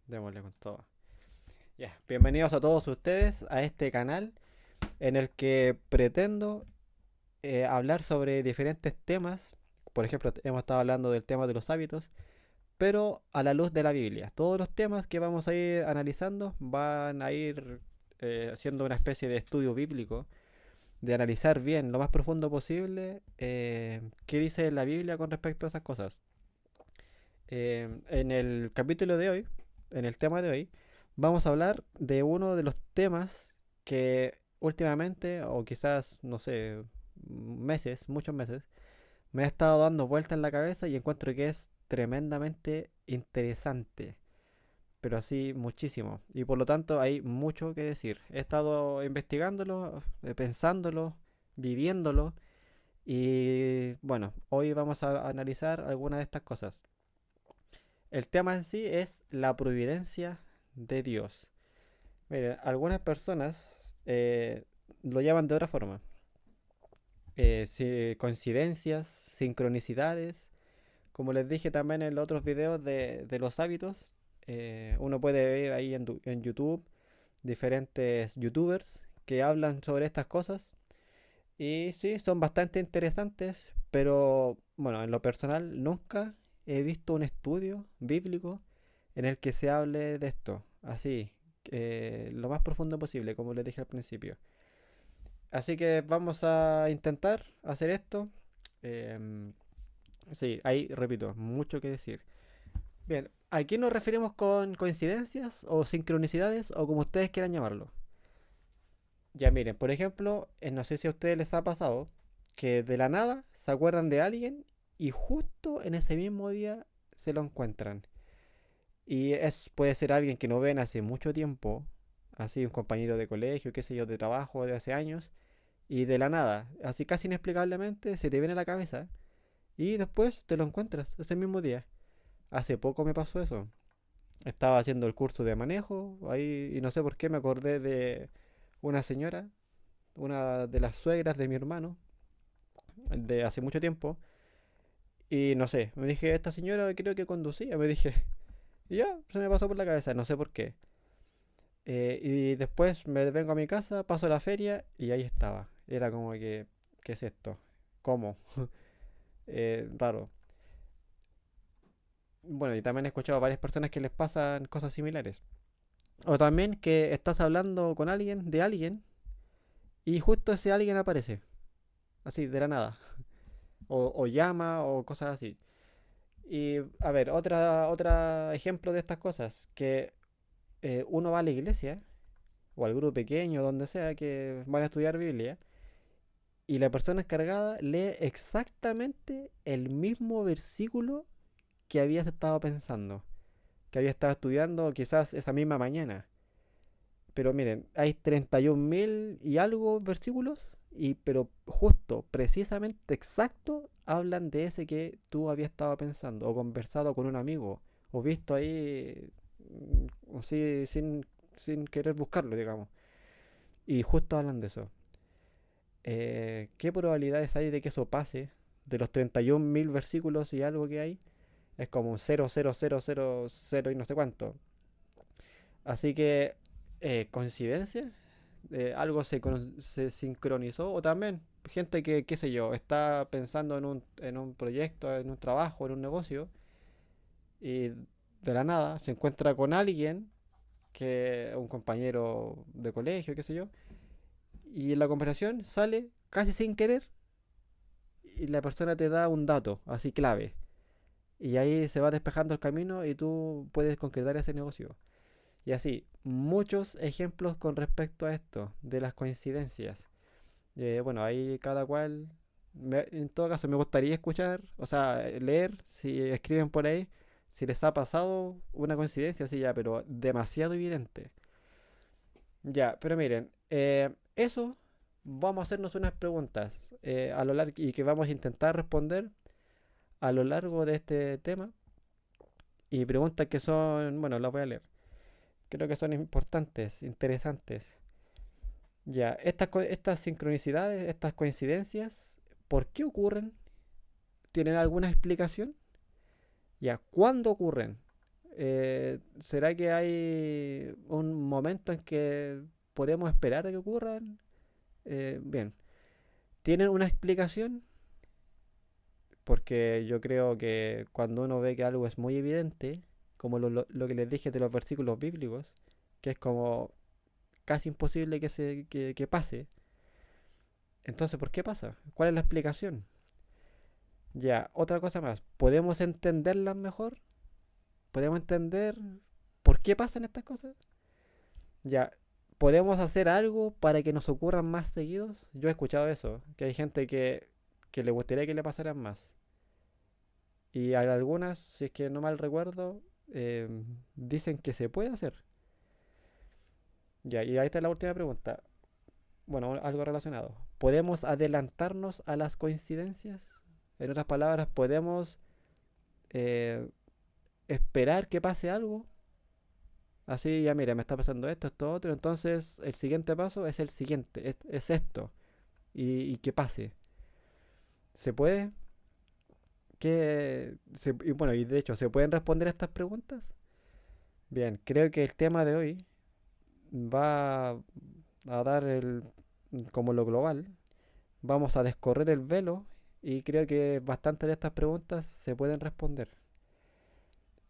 Démosle con todo. Ya, bienvenidos a todos ustedes a este canal en el que pretendo hablar sobre diferentes temas. Por ejemplo, hemos estado hablando del tema de los hábitos, pero a la luz de la Biblia. Todos los temas que vamos a ir analizando van a ir haciendo una especie de estudio bíblico, de analizar bien, lo más profundo posible, qué dice la Biblia con respecto a esas cosas. En el capítulo de hoy, en el tema de hoy, vamos a hablar de uno de los temas que últimamente, o quizás, no sé, meses, muchos meses, me ha estado dando vueltas en la cabeza y encuentro que es tremendamente interesante, pero así muchísimo. Y por lo tanto hay mucho que decir. He estado investigándolo, pensándolo, viviéndolo y bueno, hoy vamos a analizar algunas de estas cosas. El tema en sí es la providencia de Dios. Miren, algunas personas lo llaman de otra forma. Coincidencias, sincronicidades. Como les dije también en los otros videos de los hábitos, uno puede ver ahí en YouTube diferentes youtubers que hablan sobre estas cosas. Y sí, son bastante interesantes, pero bueno, en lo personal nunca he visto un estudio bíblico en el que se hable de esto, así, lo más profundo posible, como les dije al principio. Así que vamos a intentar hacer esto. Em, sí, ahí repito, mucho que decir. Bien, ¿a qué nos referimos con coincidencias o sincronicidades o como ustedes quieran llamarlo? Ya miren, por ejemplo, no sé si a ustedes les ha pasado que de la nada se acuerdan de alguien y justo en ese mismo día se lo encuentran. Y puede ser alguien que no ven hace mucho tiempo, así un compañero de colegio, qué sé yo, de trabajo de hace años, y de la nada, así casi inexplicablemente, se te viene a la cabeza y después te lo encuentras ese mismo día. Hace poco me pasó eso. Estaba haciendo el curso de manejo ahí y no sé por qué me acordé de una señora, una de las suegras de mi hermano, de hace mucho tiempo. Y no sé, me dije, esta señora creo que conducía, me dije, y ya, se me pasó por la cabeza, no sé por qué. Y después me vengo a mi casa, paso la feria y ahí estaba. Era como que, ¿qué es esto? ¿Cómo? Raro. Bueno, y también he escuchado a varias personas que les pasan cosas similares. O también que estás hablando con alguien, de alguien, y justo ese alguien aparece, así, de la nada. O llama o cosas así. Y a ver, otra ejemplo de estas cosas, que uno va a la iglesia, o al grupo pequeño, donde sea, que van a estudiar Biblia, y la persona encargada lee exactamente el mismo versículo que habías estado pensando, que había estado estudiando quizás esa misma mañana. Pero miren, hay 31.000 y algo versículos, pero justo, precisamente, exacto, hablan de ese que tú habías estado pensando, o conversado con un amigo, o visto ahí, o sí, sin querer buscarlo, digamos. Y justo hablan de eso. ¿Qué probabilidades hay de que eso pase? De los 31.000 versículos y algo que hay, es como un 0,0000 y no sé cuánto. Así que, coincidencia, algo se sincronizó, o también gente que, qué sé yo, está pensando en un proyecto, en un trabajo, en un negocio, y de la nada se encuentra con alguien, que un compañero de colegio, qué sé yo, y en la conversación sale casi sin querer y la persona te da un dato así clave. Y ahí se va despejando el camino y tú puedes concretar ese negocio. Y así, muchos ejemplos con respecto a esto, de las coincidencias. Bueno, ahí cada cual, en todo caso, me gustaría escuchar, o sea, leer, si escriben por ahí, si les ha pasado una coincidencia así ya, pero demasiado evidente. Ya, pero miren, eso vamos a hacernos unas preguntas a lo largo y que vamos a intentar responder a lo largo de este tema. Y preguntas que son, bueno, las voy a leer. Creo que son importantes, interesantes. Ya, estas sincronicidades, estas coincidencias, ¿por qué ocurren? ¿Tienen alguna explicación? Ya, ¿cuándo ocurren? ¿Será que hay un momento en que podemos esperar a que ocurran? Bien, ¿tienen una explicación? Porque yo creo que cuando uno ve que algo es muy evidente, como lo que les dije de los versículos bíblicos, que es como casi imposible que pase, entonces ¿por qué pasa? ¿Cuál es la explicación? Ya, otra cosa más, ¿podemos entenderlas mejor? ¿Podemos entender por qué pasan estas cosas? Ya, ¿podemos hacer algo para que nos ocurran más seguidos? Yo he escuchado eso, que hay gente que le gustaría que le pasaran más. Y hay algunas, si es que no mal recuerdo, dicen que se puede hacer. Ya, y ahí está la última pregunta. Bueno, algo relacionado. ¿Podemos adelantarnos a las coincidencias? En otras palabras, ¿podemos eh, esperar que pase algo? Así, ya mira, me está pasando esto, esto, otro. Entonces, el siguiente paso es el siguiente, es esto. Y que pase. ¿Se puede? Y bueno, y de hecho, ¿se pueden responder estas preguntas? Bien, creo que el tema de hoy va a dar como lo global. Vamos a descorrer el velo y creo que bastantes de estas preguntas se pueden responder.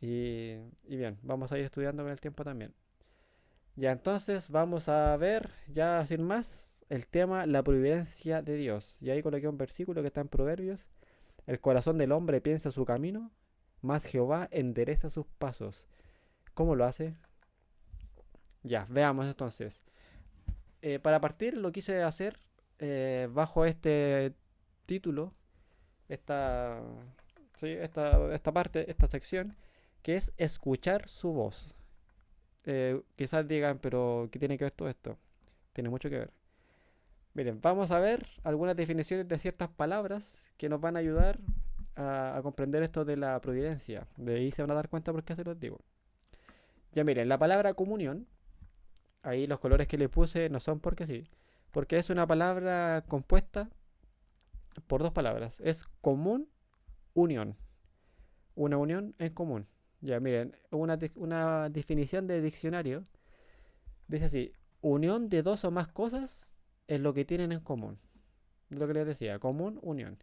Y bien, vamos a ir estudiando con el tiempo también. Ya entonces vamos a ver, ya sin más, el tema la providencia de Dios. Y ahí coloqué un versículo que está en Proverbios. El corazón del hombre piensa su camino, mas Jehová endereza sus pasos. ¿Cómo lo hace? Ya, veamos entonces. Para partir lo quise hacer bajo este título, esta, sí, esta parte, esta sección, que es escuchar su voz. Quizás digan, pero ¿qué tiene que ver todo esto? Tiene mucho que ver. Miren, vamos a ver algunas definiciones de ciertas palabras que nos van a ayudar a comprender esto de la providencia. De ahí se van a dar cuenta por qué se los digo. Ya miren, la palabra comunión, ahí los colores que le puse no son porque sí, porque es una palabra compuesta por dos palabras. Es común, unión. Una unión en común. Ya miren, una definición de diccionario dice así: unión de dos o más cosas es lo que tienen en común. Lo que les decía, común, unión.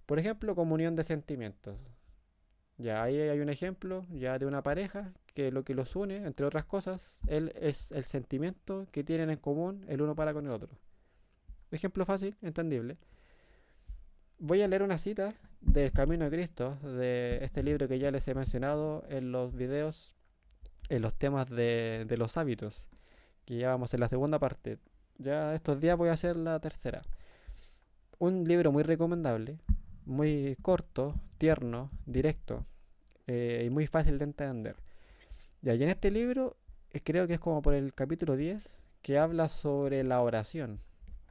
Por ejemplo, comunión de sentimientos. Ya ahí hay un ejemplo ya de una pareja que lo que los une, entre otras cosas, es el sentimiento que tienen en común el uno para con el otro. Ejemplo fácil, entendible. Voy a leer una cita del Camino de Cristo, de este libro que ya les he mencionado en los videos, en los temas de los hábitos, que ya vamos en la segunda parte. Ya estos días voy a hacer la tercera. Un libro muy recomendable, muy corto, tierno, directo y muy fácil de entender. Y en este libro creo que es como por el capítulo 10 que habla sobre la oración.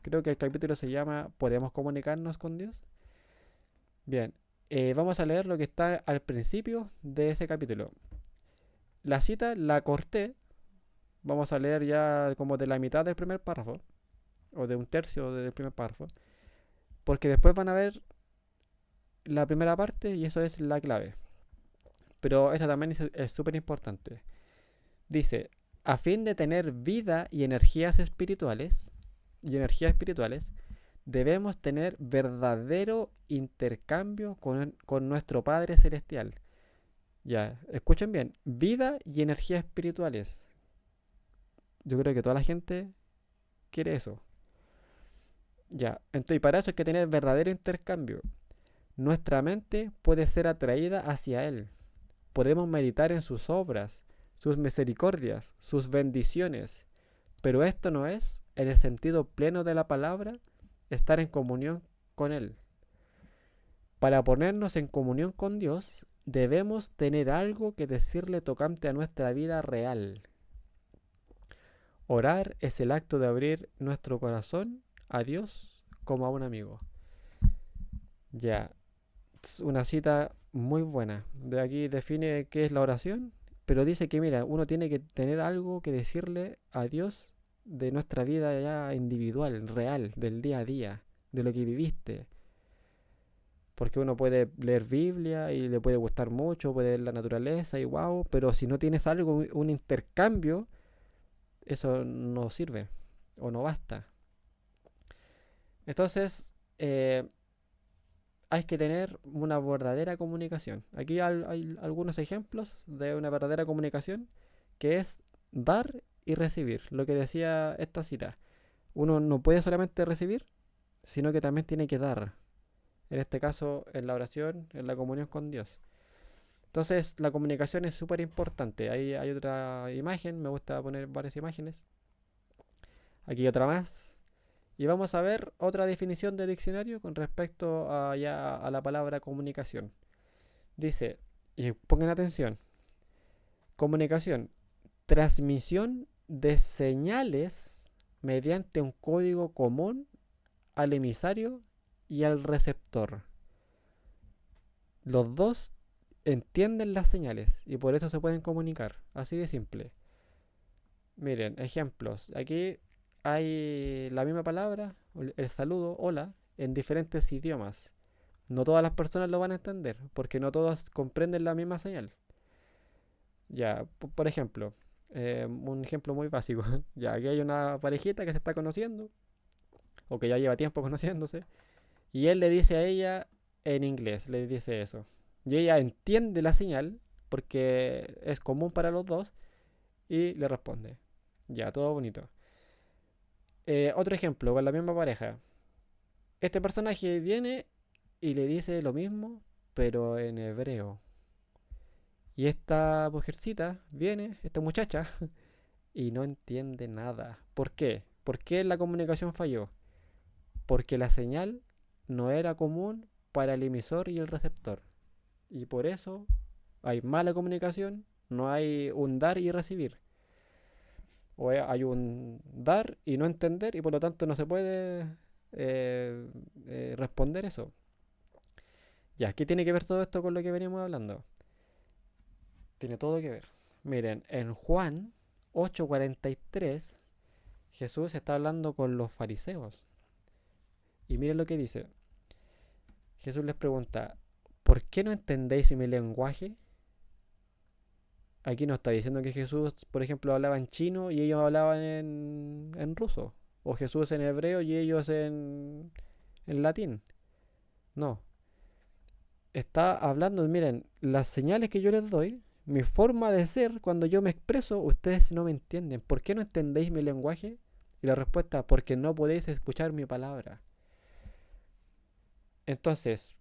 Creo que el capítulo se llama ¿Podemos comunicarnos con Dios? Bien, vamos a leer lo que está al principio de ese capítulo. La cita la corté. Vamos a leer ya como de la mitad del primer párrafo, o de un tercio del primer párrafo, porque después van a ver la primera parte y eso es la clave. Pero esta también es súper importante. Dice, a fin de tener vida y energías espirituales, debemos tener verdadero intercambio con nuestro Padre Celestial. Ya, escuchen bien, vida y energías espirituales. Yo creo que toda la gente quiere eso. Ya, entonces para eso hay que tener verdadero intercambio. Nuestra mente puede ser atraída hacia Él. Podemos meditar en sus obras, sus misericordias, sus bendiciones. Pero esto no es, en el sentido pleno de la palabra, estar en comunión con Él. Para ponernos en comunión con Dios, debemos tener algo que decirle tocante a nuestra vida real. Orar es el acto de abrir nuestro corazón a Dios como a un amigo. Ya, una cita muy buena. De aquí define qué es la oración, pero dice que mira, uno tiene que tener algo que decirle a Dios de nuestra vida ya individual, real, del día a día, de lo que viviste. Porque uno puede leer Biblia y le puede gustar mucho, puede ver la naturaleza y wow, pero si no tienes algo, un intercambio, eso no sirve o no basta. Entonces, eh, hay que tener una verdadera comunicación. Aquí hay algunos ejemplos de una verdadera comunicación que es dar y recibir. Lo que decía esta cita. Uno no puede solamente recibir, sino que también tiene que dar. En este caso, en la oración, en la comunión con Dios. Entonces, la comunicación es súper importante. Ahí hay otra imagen, me gusta poner varias imágenes. Aquí otra más. Y vamos a ver otra definición de diccionario con respecto a, ya a la palabra comunicación. Dice, y pongan atención, comunicación, transmisión de señales mediante un código común al emisario y al receptor. Los dos entienden las señales y por eso se pueden comunicar. Así de simple. Miren, ejemplos. Aquí hay la misma palabra, el saludo, hola, en diferentes idiomas. No todas las personas lo van a entender, porque no todos comprenden la misma señal. Ya, por ejemplo, un ejemplo muy básico. Ya, aquí hay una parejita que se está conociendo, o que ya lleva tiempo conociéndose, y él le dice a ella en inglés, le dice eso. Y ella entiende la señal, porque es común para los dos, y le responde. Ya, todo bonito. Otro ejemplo, con la misma pareja. Este personaje viene y le dice lo mismo, pero en hebreo. Y esta mujercita viene, esta muchacha, y no entiende nada. ¿Por qué? ¿Por qué la comunicación falló? Porque la señal no era común para el emisor y el receptor. Y por eso hay mala comunicación, no hay un dar y recibir. O hay un dar y no entender y por lo tanto no se puede responder eso. Ya, ¿qué tiene que ver todo esto con lo que venimos hablando? Tiene todo que ver. Miren, en Juan 8:43 Jesús está hablando con los fariseos. Y miren lo que dice. Jesús les pregunta, ¿por qué no entendéis mi lenguaje? Aquí no está diciendo que Jesús, por ejemplo, hablaba en chino y ellos hablaban en ruso. O Jesús en hebreo y ellos en latín. No. Está hablando, miren, las señales que yo les doy, mi forma de ser, cuando yo me expreso, ustedes no me entienden. ¿Por qué no entendéis mi lenguaje? Y la respuesta, porque no podéis escuchar mi palabra. Entonces,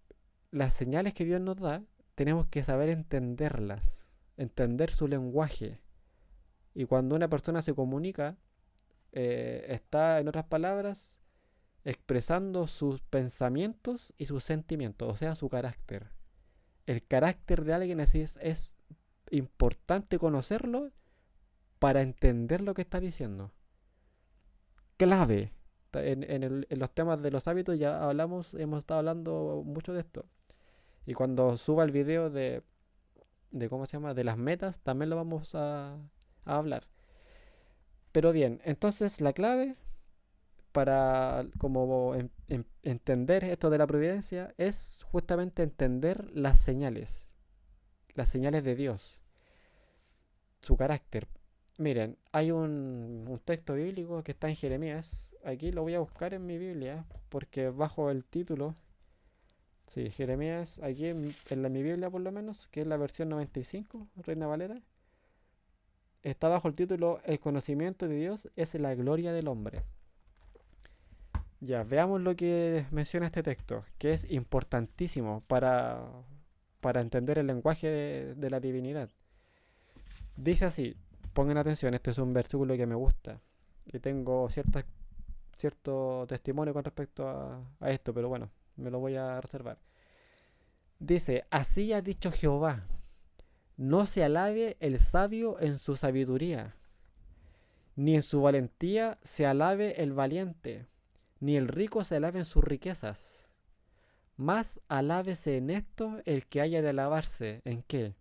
las señales que Dios nos da, tenemos que saber entenderlas, entender su lenguaje. Y cuando una persona se comunica, está, en otras palabras, expresando sus pensamientos y sus sentimientos, o sea, su carácter. El carácter de alguien así es importante conocerlo para entender lo que está diciendo. Clave. En los temas de los hábitos ya hablamos, hemos estado hablando mucho de esto. Y cuando suba el video de ¿cómo se llama? De las metas, también lo vamos a hablar. Pero bien, entonces la clave para como entender esto de la providencia es justamente entender las señales de Dios, su carácter. Miren, hay un texto bíblico que está en Jeremías. Aquí lo voy a buscar en mi Biblia porque bajo el título, sí, Jeremías, aquí mi Biblia por lo menos, que es la versión 95, Reina Valera, está bajo el título El conocimiento de Dios es la gloria del hombre. Ya, veamos lo que menciona este texto, que es importantísimo para entender el lenguaje de la divinidad. Dice así, pongan atención, este es un versículo que me gusta y tengo cierto testimonio con respecto a esto, pero bueno, me lo voy a reservar. Dice, así ha dicho Jehová, no se alabe el sabio en su sabiduría, ni en su valentía se alabe el valiente, ni el rico se alabe en sus riquezas. Más alábese en esto el que haya de alabarse. ¿En qué?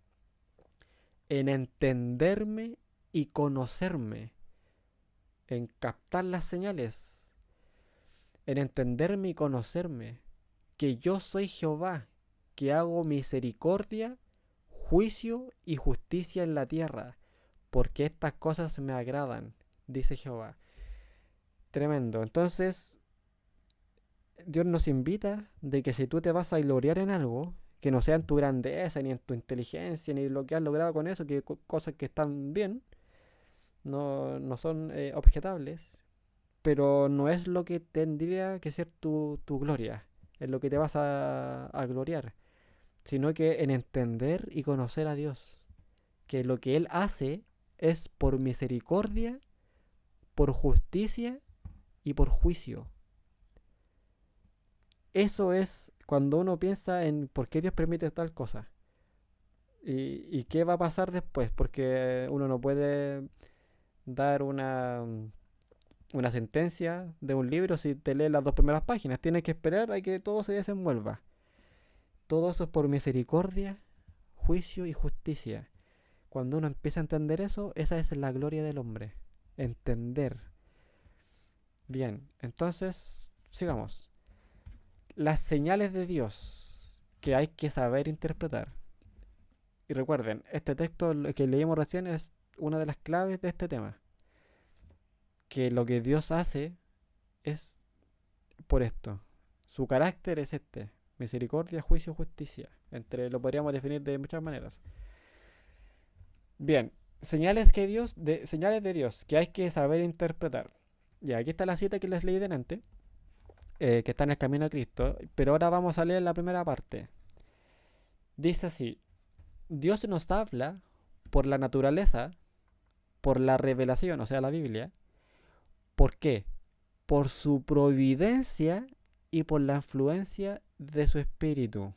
En entenderme y conocerme, en captar las señales, en entenderme y conocerme. que yo soy Jehová, que hago misericordia, juicio y justicia en la tierra, porque estas cosas me agradan, dice Jehová. Tremendo. Entonces, Dios nos invita de que si tú te vas a gloriar en algo, que no sea en tu grandeza, ni en tu inteligencia, ni lo que has logrado con eso, que cosas que están bien, no son objetables, pero no es lo que tendría que ser tu gloria, en lo que te vas a gloriar, sino que en entender y conocer a Dios, que lo que Él hace es por misericordia, por justicia y por juicio. Eso es cuando uno piensa en por qué Dios permite tal cosa y qué va a pasar después, porque uno no puede dar una sentencia de un libro si te lees las dos primeras páginas. Tienes que esperar a que todo se desenvuelva. Todo eso es por misericordia, juicio y justicia. Cuando uno empieza a entender eso, esa es la gloria del hombre. Entender. Bien, entonces, sigamos. Las señales de Dios que hay que saber interpretar. Y recuerden, este texto que leímos recién es una de las claves de este tema. Que lo que Dios hace es por esto. Su carácter es este: misericordia, juicio, justicia. Lo podríamos definir de muchas maneras. Bien, señales de Dios que hay que saber interpretar. Y aquí está la cita que les leí delante, que está en el camino a Cristo. Pero ahora vamos a leer la primera parte. Dice así: Dios nos habla por la naturaleza, por la revelación, o sea, la Biblia. ¿Por qué? Por su providencia y por la influencia de su espíritu.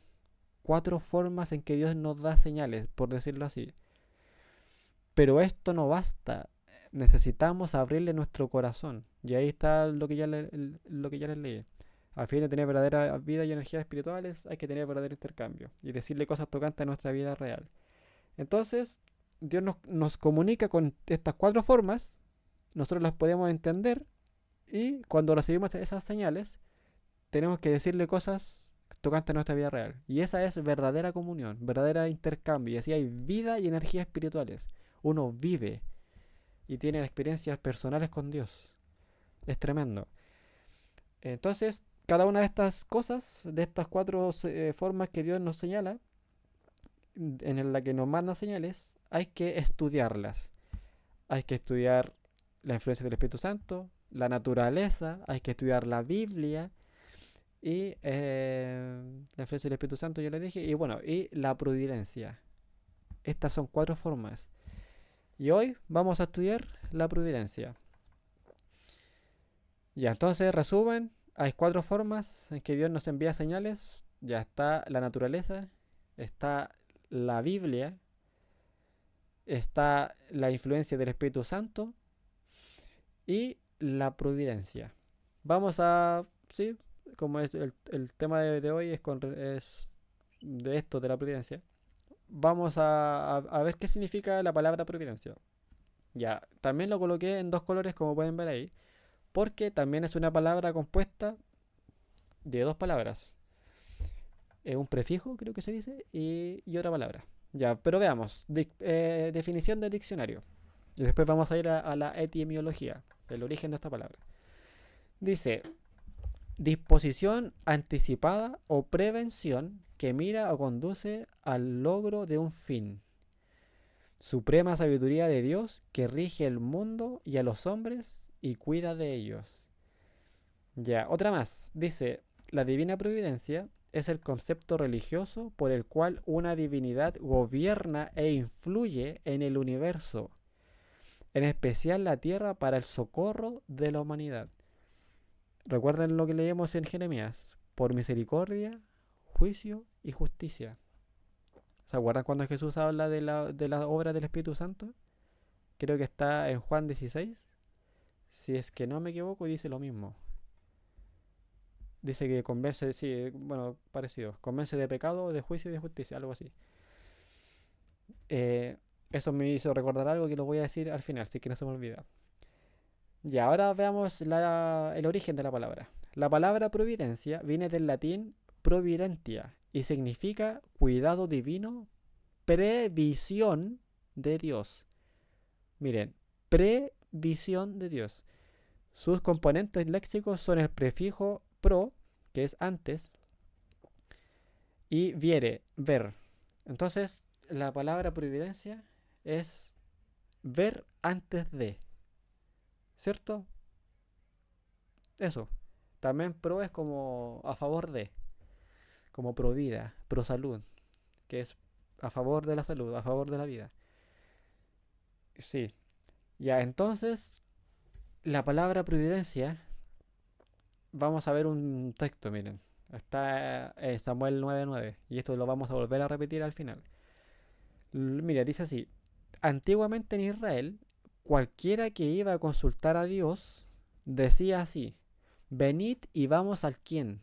4 formas en que Dios nos da señales, por decirlo así. Pero esto no basta. Necesitamos abrirle nuestro corazón. Y ahí está lo que ya les leí. A fin de tener verdadera vida y energías espirituales, hay que tener verdadero intercambio. Y decirle cosas tocantes a nuestra vida real. Entonces, Dios nos comunica con estas 4 formas. Nosotros las podemos entender. Y cuando recibimos esas señales, tenemos que decirle cosas tocantes a nuestra vida real. Y esa es verdadera comunión, verdadera intercambio. Y así hay vida y energías espirituales. Uno vive y tiene experiencias personales con Dios. Es tremendo. Entonces, cada una de estas cosas, de estas 4 formas que Dios nos señala, en la que nos manda señales, hay que estudiarlas. Hay que estudiar la influencia del Espíritu Santo, la naturaleza, hay que estudiar la Biblia y la influencia del Espíritu Santo, yo le dije, y bueno, y la providencia. Estas son 4 formas. Y hoy vamos a estudiar la providencia. Ya, entonces, resumen, hay 4 formas en que Dios nos envía señales. Ya está la naturaleza, está la Biblia, está la influencia del Espíritu Santo y la providencia. Vamos a, sí, como es el tema de hoy es de esto, de la providencia. Vamos a ver qué significa la palabra providencia. Ya, también lo coloqué en 2 colores como pueden ver ahí, porque también es una palabra compuesta de 2 palabras. Un prefijo, creo que se dice, y otra palabra. Ya, pero veamos. Definición del diccionario. Y después vamos a ir a la etimología, el origen de esta palabra. Dice: disposición anticipada o prevención que mira o conduce al logro de un fin. Suprema sabiduría de Dios que rige el mundo y a los hombres y cuida de ellos. Ya, otra más. Dice: la divina providencia es el concepto religioso por el cual una divinidad gobierna e influye en el universo, en especial la tierra, para el socorro de la humanidad. Recuerden lo que leemos en Jeremías: por misericordia, juicio y justicia. ¿Se acuerdan cuando Jesús habla de la obra del Espíritu Santo? Creo que está en Juan 16. Si es que no me equivoco, dice lo mismo. Dice que convence, sí, bueno, parecido. Convence de pecado, de juicio y de justicia, algo así. Eh, Eso me hizo recordar algo que lo voy a decir al final, así que no se me olvida. Y ahora veamos el origen de la palabra. La palabra providencia viene del latín providentia y significa cuidado divino, previsión de Dios. Miren, previsión de Dios. Sus componentes léxicos son el prefijo pro, que es antes, y viere, ver. Entonces, la palabra providencia es ver antes de, ¿cierto? Eso. También pro es como a favor de, como pro vida, pro salud, que es a favor de la salud, a favor de la vida. Sí. Ya, entonces, la palabra providencia, vamos a ver un texto, miren. Está en Samuel 9:9 y esto lo vamos a volver a repetir al final. Mira, dice así: antiguamente en Israel, cualquiera que iba a consultar a Dios decía así: venid y vamos al quién,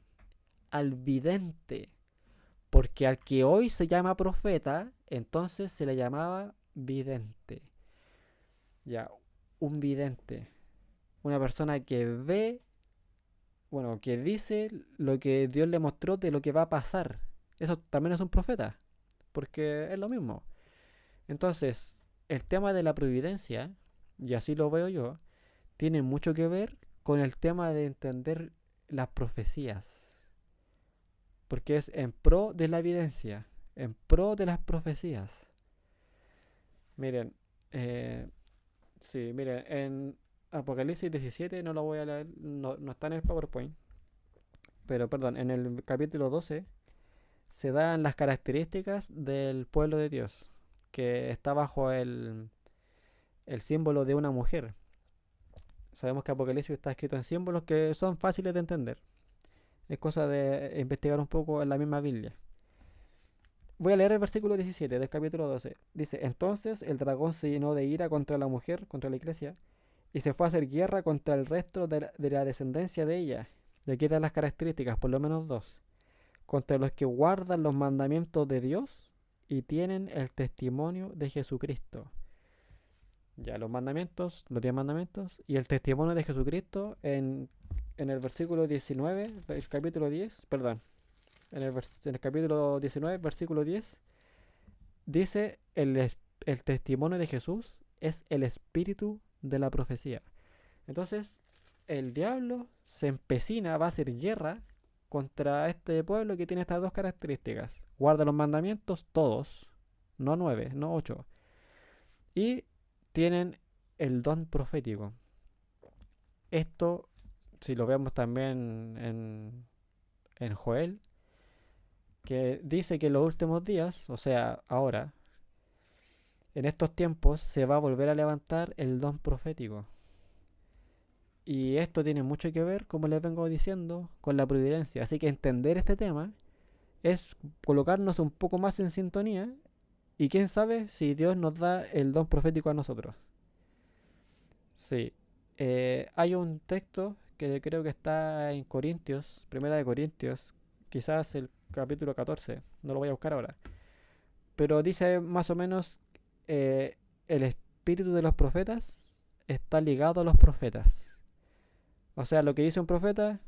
al vidente, porque al que hoy se llama profeta, entonces se le llamaba vidente. Ya, un vidente, una persona que ve, bueno, que dice lo que Dios le mostró de lo que va a pasar. Eso también es un profeta, porque es lo mismo. Entonces, el tema de la providencia, y así lo veo yo, tiene mucho que ver con el tema de entender las profecías, porque es en pro de la evidencia, en pro de las profecías. Miren, eh, sí, miren, en Apocalipsis 17 no lo voy a leer, no, no está en el PowerPoint, pero perdón, en el capítulo 12 se dan las características del pueblo de Dios, que está bajo el símbolo de una mujer. Sabemos que Apocalipsis está escrito en símbolos que son fáciles de entender. Es cosa de investigar un poco en la misma Biblia. Voy a leer el versículo 17 del capítulo 12. Dice: entonces el dragón se llenó de ira contra la mujer, contra la iglesia, y se fue a hacer guerra contra el resto de la descendencia de ella. Y aquí dan las características, por lo menos dos. Contra los que guardan los mandamientos de Dios y tienen el testimonio de Jesucristo. Ya, los mandamientos, los 10 mandamientos y el testimonio de Jesucristo en el versículo 19, el capítulo 10, perdón, en el capítulo 19, versículo 10, dice el testimonio de Jesús es el espíritu de la profecía. Entonces, el diablo se empecina, va a hacer guerra contra este pueblo que tiene estas dos características. Guarda los mandamientos todos, no 9, no 8. Y tienen el don profético. Esto, si lo vemos también en Joel, que dice que en los últimos días, o sea, ahora, en estos tiempos, se va a volver a levantar el don profético. Y esto tiene mucho que ver, como les vengo diciendo, con la providencia. Así que entender este tema es colocarnos un poco más en sintonía y quién sabe si Dios nos da el don profético a nosotros. Sí. Hay un texto que creo que está en Corintios, Primera de Corintios, quizás el capítulo 14, no lo voy a buscar ahora, pero dice más o menos, el espíritu de los profetas está ligado a los profetas. O sea, lo que dice un profeta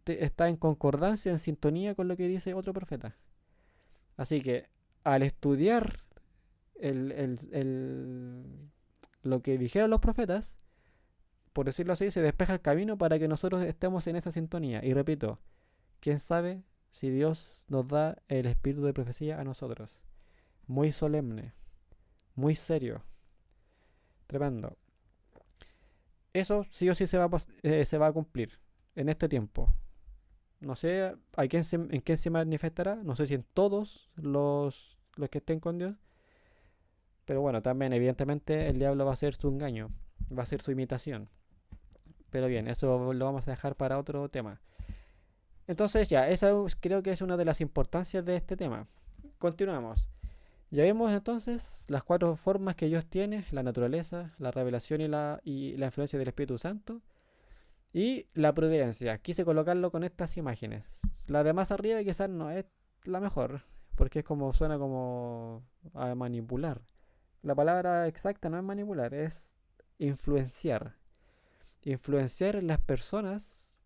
está en concordancia, en sintonía con lo que dice otro profeta. Así que al estudiar el, el- el- lo que dijeron los profetas, por decirlo así, se despeja el camino para que nosotros estemos en esa sintonía. Y repito, quién sabe si Dios nos da el espíritu de profecía a nosotros. Muy solemne, muy serio, tremendo. Eso sí o sí se va a cumplir en este tiempo. No sé en quién se manifestará, no sé si en todos los que estén con Dios, pero bueno, también evidentemente el diablo va a ser su engaño, va a ser su imitación. Pero bien, eso lo vamos a dejar para otro tema. Entonces ya, esa creo que es una de las importancias de este tema. Continuamos. Ya vimos entonces las cuatro formas que Dios tiene: la naturaleza, la revelación y la influencia del Espíritu Santo. Y la providencia. Quise colocarlo con estas imágenes. La de más arriba quizás no es la mejor, porque es como suena como a manipular. La palabra exacta no es manipular, es influenciar. Influenciar en las personas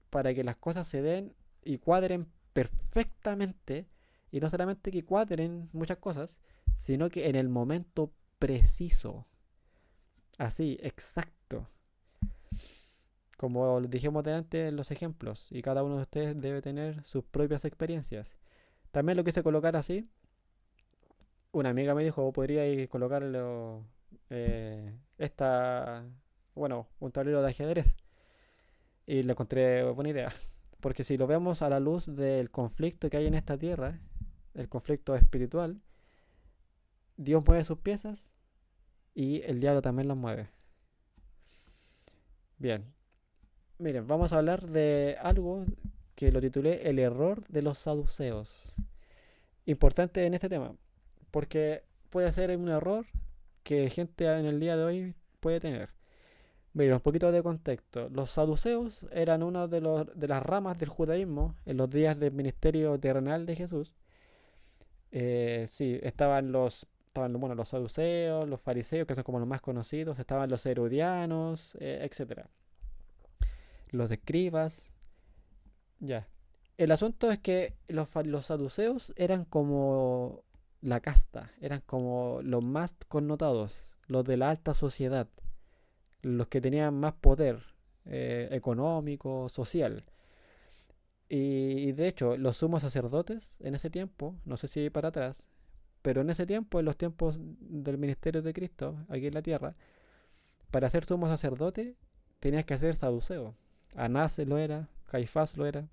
para que las cosas se den y cuadren perfectamente, y no solamente que cuadren muchas cosas, sino que en el momento preciso, así, exacto, como dijimos delante en los ejemplos, y cada uno de ustedes debe tener sus propias experiencias. También lo quise colocar así. Una amiga me dijo, podríais colocarlo, esta, bueno, un tablero de ajedrez. Y le encontré buena idea. Porque si lo vemos a la luz del conflicto que hay en esta tierra, el conflicto espiritual, Dios mueve sus piezas y el diablo también las mueve. Bien, miren, vamos a hablar de algo que lo titulé El error de los saduceos. Importante en este tema, porque puede ser un error que gente en el día de hoy puede tener. Miren, un poquito de contexto. Los saduceos eran una de las ramas del judaísmo en los días del ministerio terrenal de Jesús. Sí, estaban los saduceos, los fariseos, que son como los más conocidos, estaban los herodianos, etcétera. Los escribas, ya. El asunto es que los saduceos eran como la casta, eran como los más connotados, los de la alta sociedad, los que tenían más poder económico, social. Y de hecho, los sumos sacerdotes en ese tiempo, no sé si para atrás, pero en ese tiempo, en los tiempos del ministerio de Cristo, aquí en la tierra, para ser sumo sacerdote tenías que ser saduceo. Anás lo era, Caifás lo era.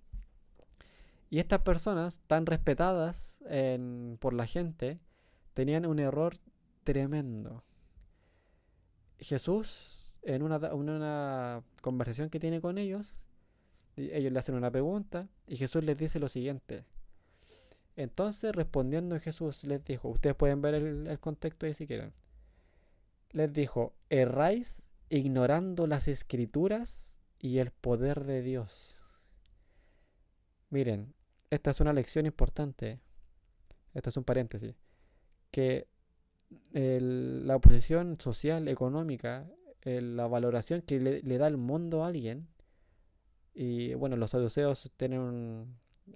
Y estas personas, tan respetadas por la gente, tenían un error tremendo. Jesús, en una conversación que tiene con ellos, ellos le hacen una pregunta y Jesús les dice lo siguiente. Entonces, respondiendo Jesús, les dijo, ustedes pueden ver el contexto ahí si quieren. Les dijo, erráis ignorando las escrituras y el poder de Dios. Miren, esta es una lección importante. Esto es un paréntesis. Que la posición social, económica, la valoración que le da el mundo a alguien, y bueno, los saduceos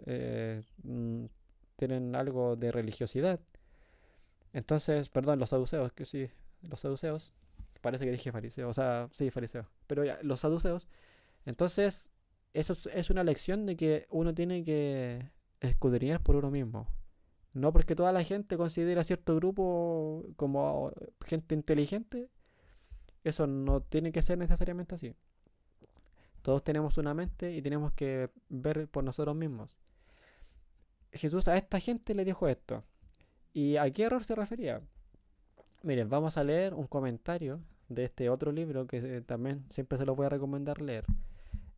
eh, mm, tienen algo de religiosidad. Entonces, perdón, los saduceos, que sí, los saduceos, parece que dije fariseo, o sea, sí, fariseo, pero ya, los saduceos. Entonces, eso es una lección de que uno tiene que escudriñar por uno mismo. No porque toda la gente considera cierto grupo como gente inteligente, eso no tiene que ser necesariamente así. Todos tenemos una mente y tenemos que ver por nosotros mismos. Jesús a esta gente le dijo esto. ¿Y a qué error se refería? Miren, vamos a leer un comentario de este otro libro que también siempre se los voy a recomendar leer.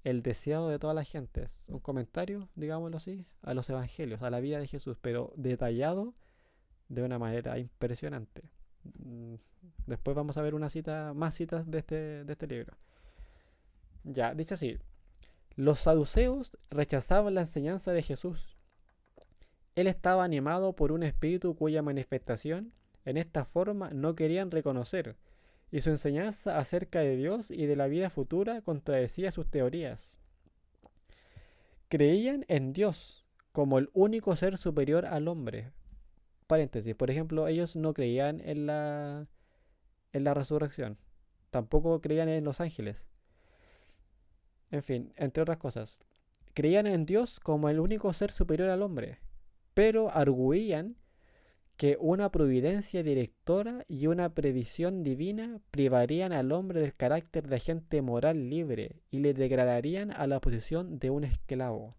El deseado de todas las gentes. Un comentario, digámoslo así, a los evangelios, a la vida de Jesús, pero detallado de una manera impresionante. Mm, Después vamos a ver más citas de este libro. Ya, dice así. Los saduceos rechazaban la enseñanza de Jesús. Él estaba animado por un espíritu cuya manifestación en esta forma no querían reconocer, y su enseñanza acerca de Dios y de la vida futura contradecía sus teorías. Creían en Dios como el único ser superior al hombre. Paréntesis, por ejemplo, ellos no creían en la resurrección, tampoco creían en los ángeles, en fin, entre otras cosas. Creían en Dios como el único ser superior al hombre, pero arguían que una providencia directora y una previsión divina privarían al hombre del carácter de agente moral libre y le degradarían a la posición de un esclavo.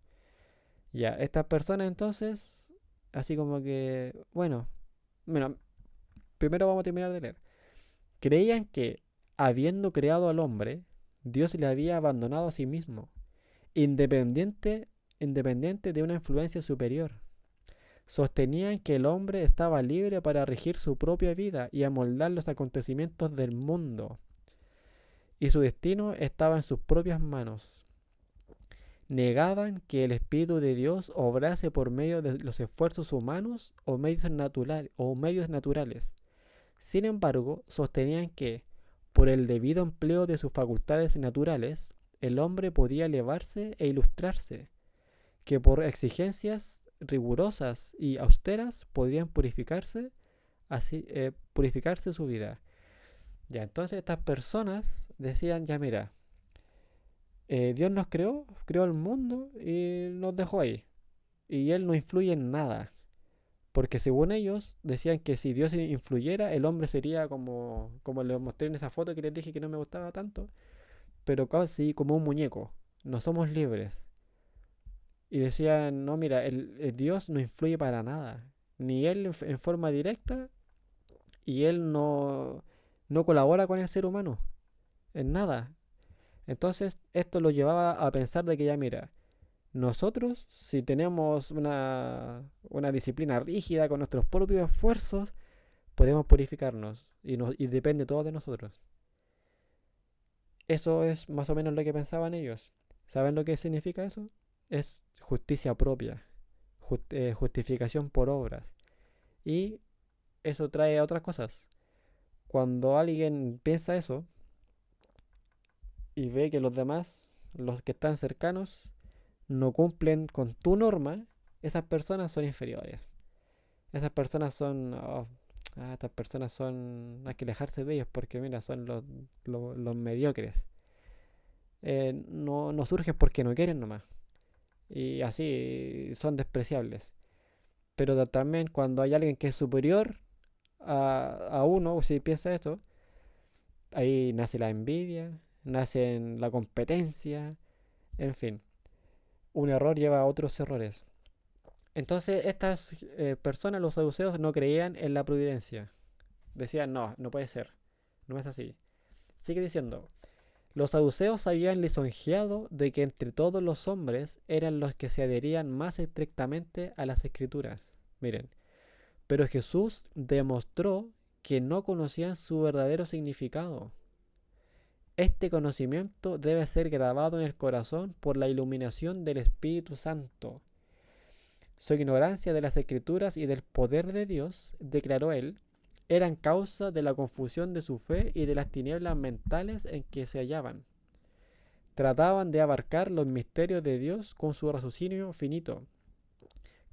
Ya, estas personas entonces, así como que, bueno, primero vamos a terminar de leer. Creían que, habiendo creado al hombre, Dios le había abandonado a sí mismo, independiente, independiente de una influencia superior. Sostenían que el hombre estaba libre para regir su propia vida y amoldar los acontecimientos del mundo, y su destino estaba en sus propias manos. Negaban que el Espíritu de Dios obrase por medio de los esfuerzos humanos o medios naturales. Sin embargo, sostenían que, por el debido empleo de sus facultades naturales, el hombre podía elevarse e ilustrarse, que por exigencias rigurosas y austeras podían purificarse su vida. Ya, entonces estas personas decían, ya mira, Dios nos creó el mundo y nos dejó ahí. Y Él no influye en nada. Porque según ellos, decían que si Dios influyera, el hombre sería como les mostré en esa foto que les dije que no me gustaba tanto, pero casi como un muñeco. No somos libres. Y decían, no, mira, el Dios no influye para nada. Ni Él en forma directa, y Él no colabora con el ser humano. En nada. Entonces, esto lo llevaba a pensar de que ya, mira, nosotros, si tenemos una disciplina rígida con nuestros propios esfuerzos, podemos purificarnos y depende todo de nosotros. Eso es más o menos lo que pensaban ellos. ¿Saben lo que significa eso? Es justicia propia, justificación por obras. Y eso trae a otras cosas. Cuando alguien piensa eso y ve que los demás, los que están cercanos, no cumplen con tu norma, esas personas son inferiores. Esas personas son... oh, estas personas son... Hay que alejarse de ellos porque, mira, son los mediocres. No surgen porque no quieren nomás. Y así son despreciables. Pero también cuando hay alguien que es superior a uno, si piensa esto, ahí nace la envidia, nace la competencia, en fin. Un error lleva a otros errores. Entonces estas personas, los saduceos, no creían en la providencia. Decían, no, no puede ser, no es así. Sigue diciendo, los saduceos habían lisonjeado de que entre todos los hombres eran los que se adherían más estrictamente a las escrituras. Miren, pero Jesús demostró que no conocían su verdadero significado. Este conocimiento debe ser grabado en el corazón por la iluminación del Espíritu Santo. Su ignorancia de las escrituras y del poder de Dios, declaró él, eran causa de la confusión de su fe y de las tinieblas mentales en que se hallaban. Trataban de abarcar los misterios de Dios con su raciocinio finito.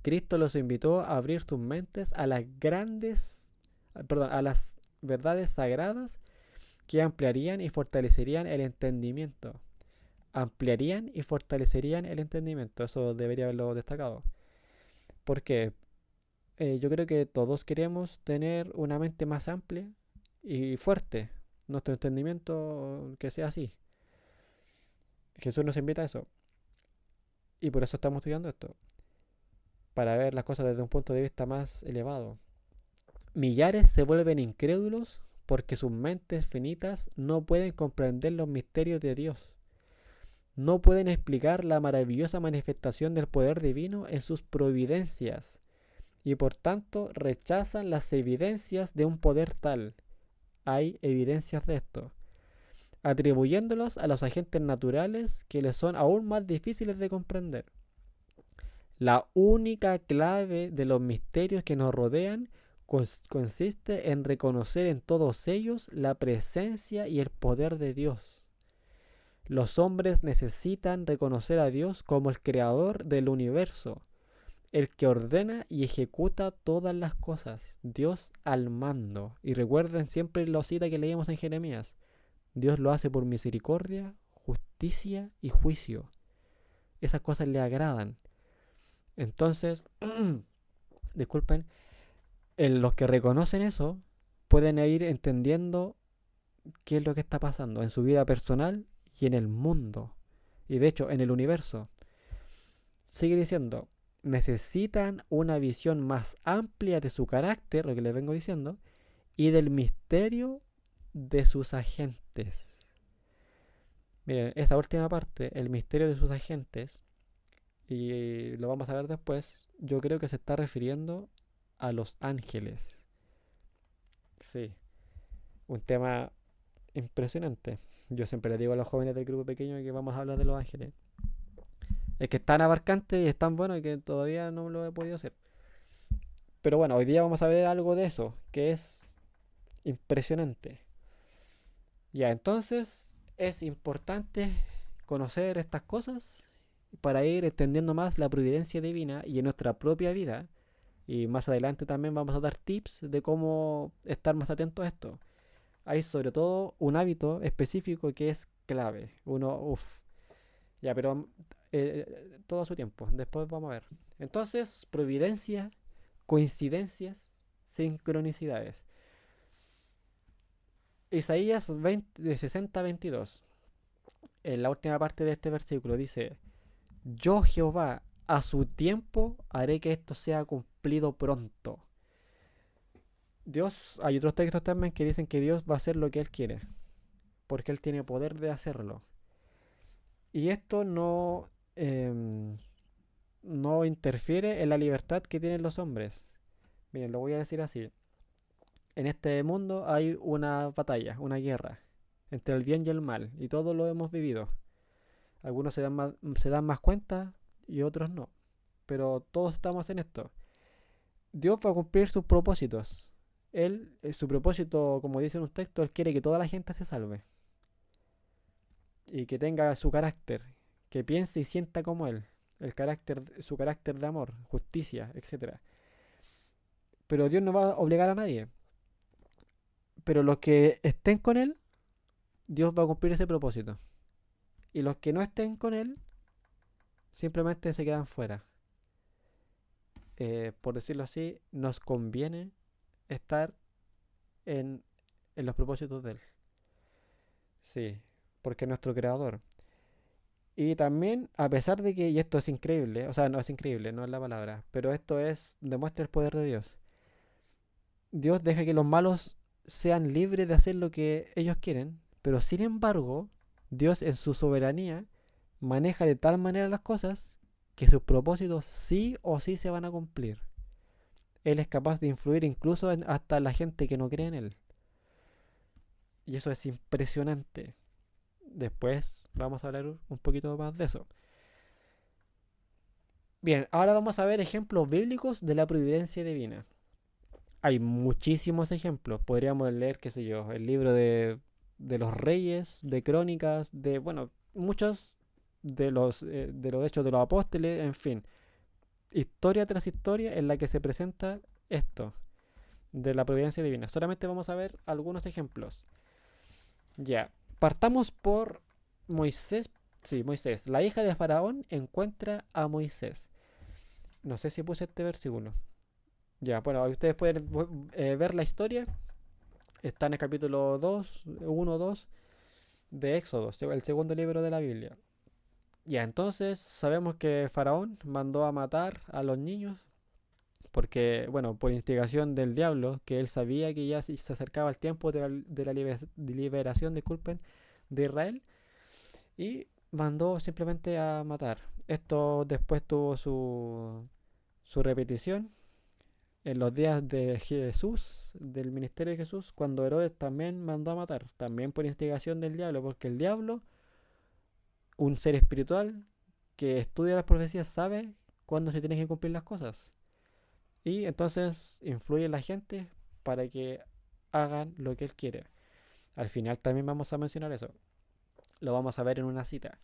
Cristo los invitó a abrir sus mentes a a las verdades sagradas que ampliarían y fortalecerían el entendimiento. Ampliarían y fortalecerían el entendimiento. Eso debería haberlo destacado. Porque yo creo que todos queremos tener una mente más amplia y fuerte. Nuestro entendimiento que sea así. Jesús nos invita a eso. Y por eso estamos estudiando esto. Para ver las cosas desde un punto de vista más elevado. Millares se vuelven incrédulos porque sus mentes finitas no pueden comprender los misterios de Dios. No pueden explicar la maravillosa manifestación del poder divino en sus providencias y por tanto rechazan las evidencias de un poder tal. Hay evidencias de esto, atribuyéndolos a los agentes naturales que les son aún más difíciles de comprender. La única clave de los misterios que nos rodean consiste en reconocer en todos ellos la presencia y el poder de Dios. Los hombres necesitan reconocer a Dios como el creador del universo, el que ordena y ejecuta todas las cosas, Dios al mando. Y recuerden siempre la cita que leíamos en Jeremías, Dios lo hace por misericordia, justicia y juicio. Esas cosas le agradan. Entonces, disculpen, los que reconocen eso pueden ir entendiendo qué es lo que está pasando en su vida personal y en el mundo. Y de hecho, en el universo. Sigue diciendo, necesitan una visión más amplia de su carácter, lo que les vengo diciendo, y del misterio de sus agentes. Miren, esa última parte, el misterio de sus agentes, y lo vamos a ver después, yo creo que se está refiriendo a los ángeles. Sí, un tema impresionante. Yo siempre le digo a los jóvenes del grupo pequeño que vamos a hablar de los ángeles. Es que es tan abarcante y es tan bueno que todavía no lo he podido hacer. Pero bueno, hoy día vamos a ver algo de eso, que es impresionante. Ya, entonces es importante conocer estas cosas para ir extendiendo más la providencia divina y en nuestra propia vida. Y más adelante también vamos a dar tips de cómo estar más atentos a esto. Hay sobre todo un hábito específico que es clave. Uno, uff, ya, pero todo a su tiempo. Después vamos a ver. Entonces, providencia, coincidencias, sincronicidades. Isaías 20, 60-22. En la última parte de este versículo dice: Yo Jehová, a su tiempo haré que esto sea cumplido pronto. Dios, hay otros textos también que dicen que Dios va a hacer lo que Él quiere, porque Él tiene poder de hacerlo. Y esto no interfiere en la libertad que tienen los hombres. Miren, lo voy a decir así. En este mundo hay una batalla, una guerra, entre el bien y el mal, y todos lo hemos vivido. Algunos se dan más cuenta y otros no. Pero todos estamos en esto. Dios va a cumplir sus propósitos. Él, su propósito, como dice en un texto, Él quiere que toda la gente se salve. Y que tenga su carácter. Que piense y sienta como Él. Su carácter de amor, justicia, etcétera. Pero Dios no va a obligar a nadie. Pero los que estén con Él, Dios va a cumplir ese propósito. Y los que no estén con Él, simplemente se quedan fuera. Por decirlo así, nos conviene estar en, en los propósitos de Él. Sí, porque es nuestro creador. Y también, a pesar de que, y esto es increíble, o sea, no es increíble, no es la palabra, pero demuestra el poder de Dios. Dios deja que los malos sean libres de hacer lo que ellos quieren, pero sin embargo, Dios en su soberanía maneja de tal manera las cosas que sus propósitos sí o sí se van a cumplir. Él es capaz de influir incluso hasta la gente que no cree en Él. Y eso es impresionante. Después vamos a hablar un poquito más de eso. Bien, ahora vamos a ver ejemplos bíblicos de la providencia divina. Hay muchísimos ejemplos. Podríamos leer, qué sé yo, el libro de los reyes, de crónicas, de, bueno, muchos de los hechos de los apóstoles, en fin. Historia tras historia en la que se presenta esto de la providencia divina. Solamente vamos a ver algunos ejemplos. Ya, partamos por Moisés. Sí, Moisés. La hija de Faraón encuentra a Moisés. No sé si puse este versículo. Ya, bueno, ustedes pueden ver la historia. Está en el capítulo 2, 1, 2 de Éxodo, el segundo libro de la Biblia. Ya, entonces sabemos que Faraón mandó a matar a los niños porque, bueno, por instigación del diablo, que él sabía que ya se acercaba el tiempo de la liberación, disculpen, de Israel, y mandó simplemente a matar. Esto después tuvo su repetición en los días de Jesús, del ministerio de Jesús, cuando Herodes también mandó a matar, también por instigación del diablo, porque el diablo, un ser espiritual que estudia las profecías, sabe cuándo se tienen que cumplir las cosas. Y entonces influye en la gente para que hagan lo que él quiere. Al final también vamos a mencionar eso. Lo vamos a ver en una cita.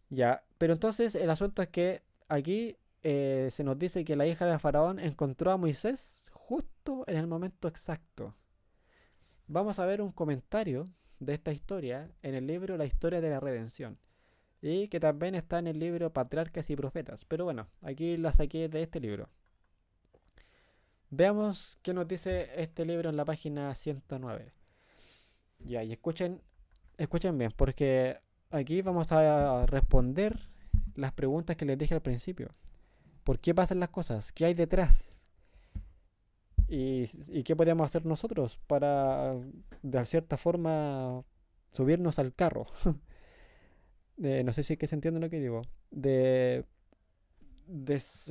Ya, pero entonces el asunto es que aquí se nos dice que la hija de Faraón encontró a Moisés justo en el momento exacto. Vamos a ver un comentario de esta historia en el libro La historia de la redención. Y que también está en el libro Patriarcas y Profetas. Pero bueno, aquí la saqué de este libro. Veamos qué nos dice este libro en la página 109. Ya, y escuchen bien, porque aquí vamos a responder las preguntas que les dije al principio. ¿Por qué pasan las cosas? ¿Qué hay detrás? ¿Y qué podemos hacer nosotros para, de cierta forma, subirnos al carro? No sé si es que se entiende lo que digo. De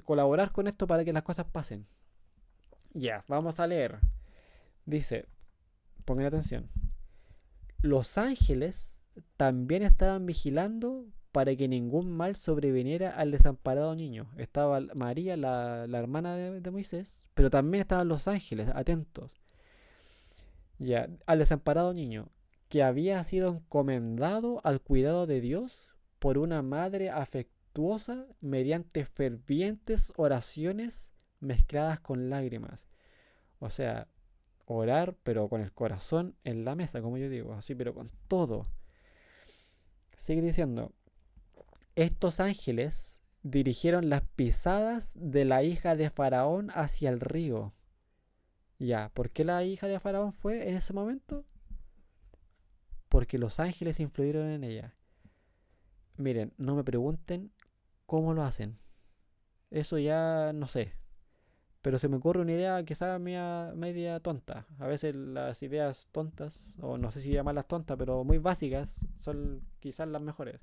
colaborar con esto para que las cosas pasen. Ya, vamos a leer. Dice, pongan atención. Los ángeles también estaban vigilando para que ningún mal sobreviniera al desamparado niño. Estaba María, la hermana de Moisés, pero también estaban los ángeles atentos. Ya, al desamparado niño, que había sido encomendado al cuidado de Dios por una madre afectuosa afectuosa mediante fervientes oraciones mezcladas con lágrimas. O sea, orar pero con el corazón en la mesa, como yo digo, así, pero con todo. Sigue diciendo, estos ángeles dirigieron las pisadas de la hija de Faraón hacia el río. Ya, ¿por qué la hija de Faraón fue en ese momento? Porque los ángeles influyeron en ella. Miren, no me pregunten cómo lo hacen. Eso ya no sé. Pero se me ocurre una idea quizás media tonta. A veces las ideas tontas, o no sé si llamarlas tontas, pero muy básicas, son quizás las mejores.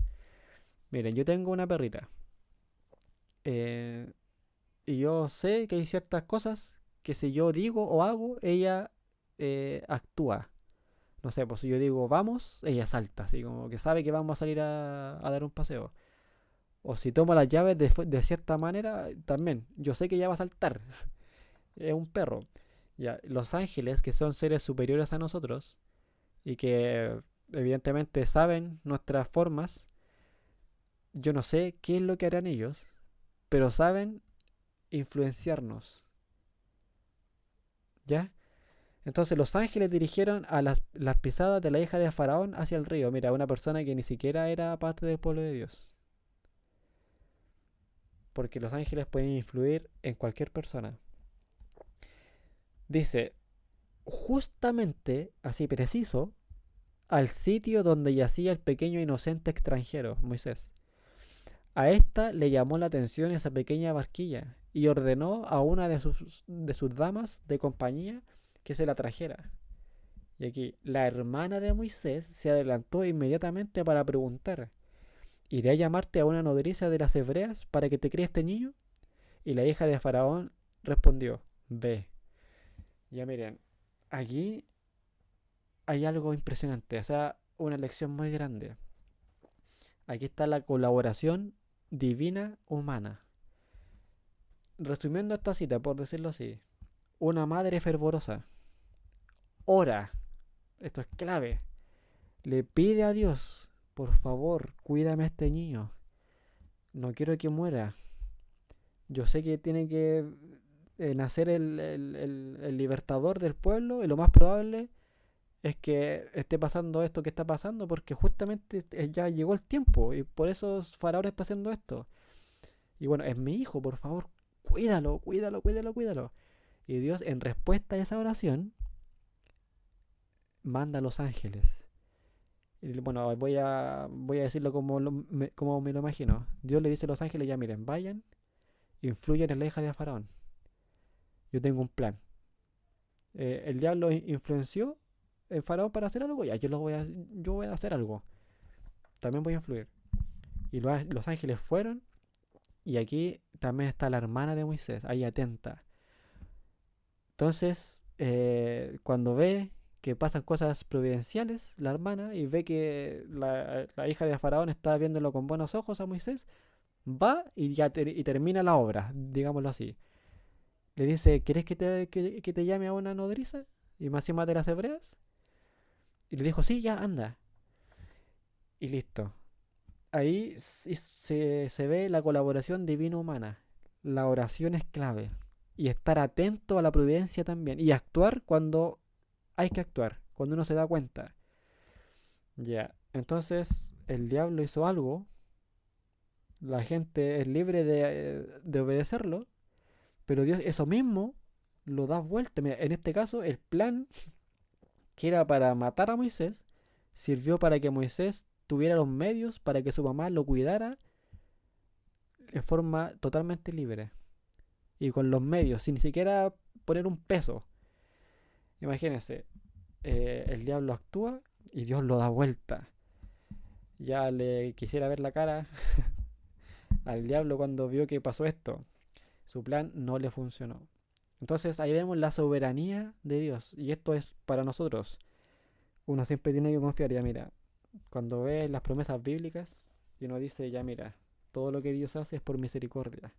Miren, yo tengo una perrita. eh, y yo sé que hay ciertas cosas que si yo digo o hago, ella actúa. No sé, pues si yo digo vamos, ella salta, así como que sabe que vamos a salir a dar un paseo. O si tomo las llaves de cierta manera, también. Yo sé que ella va a saltar. Es un perro. Ya, los ángeles, que son seres superiores a nosotros y que evidentemente saben nuestras formas, yo no sé qué es lo que harán ellos, pero saben influenciarnos. ¿Ya? Entonces los ángeles dirigieron a las pisadas de la hija de Faraón hacia el río. Mira, una persona que ni siquiera era parte del pueblo de Dios. Porque los ángeles pueden influir en cualquier persona. Dice, justamente, así preciso, al sitio donde yacía el pequeño inocente extranjero, Moisés. A esta le llamó la atención esa pequeña barquilla y ordenó a una de sus damas de compañía que se la trajera. Y aquí, la hermana de Moisés se adelantó inmediatamente para preguntar, ¿iré a llamarte a una nodriza de las hebreas para que te críe este niño? Y la hija de Faraón respondió, ve. Ya miren, aquí hay algo impresionante, o sea, una lección muy grande. Aquí está la colaboración divina humana. Resumiendo esta cita, por decirlo así, una madre fervorosa ora, esto es clave, le pide a Dios, por favor, cuídame a este niño, no quiero que muera. Yo sé que tiene que nacer el libertador del pueblo y lo más probable es que esté pasando esto que está pasando porque justamente ya llegó el tiempo y por eso Faraón está haciendo esto. Y bueno, es mi hijo, por favor, cuídalo, cuídalo, cuídalo, cuídalo. Y Dios, en respuesta a esa oración, manda a los ángeles. Y bueno, voy a decirlo como me lo imagino. Dios le dice a los ángeles, ya miren, vayan, influyen en la hija de Faraón. Yo tengo un plan. El diablo influenció en Faraón para hacer algo, ya, yo voy a hacer algo. También voy a influir. Y los ángeles fueron, y aquí también está la hermana de Moisés, ahí atenta. Entonces, cuando ve que pasan cosas providenciales, la hermana, y ve que la hija de Faraón está viéndolo con buenos ojos a Moisés, va y ya y termina la obra, digámoslo así. Le dice, ¿quieres que te llame a una nodriza? Y más encima de las hebreas. Y le dijo, sí, ya, anda. Y listo. Ahí se ve la colaboración divino-humana. La oración es clave. Y estar atento a la providencia también. Y actuar cuando hay que actuar, cuando uno se da cuenta. Ya, entonces el diablo hizo algo, la gente es libre de obedecerlo, pero Dios eso mismo lo da vuelta. Mira, en este caso el plan que era para matar a Moisés sirvió para que Moisés tuviera los medios para que su mamá lo cuidara de forma totalmente libre y con los medios, sin ni siquiera poner un peso. Imagínense, el diablo actúa y Dios lo da vuelta. Ya le quisiera ver la cara al diablo cuando vio que pasó esto. Su plan no le funcionó. Entonces ahí vemos la soberanía de Dios. Y esto es para nosotros. Uno siempre tiene que confiar. Ya mira, cuando ve las promesas bíblicas, y uno dice, ya mira, todo lo que Dios hace es por misericordia.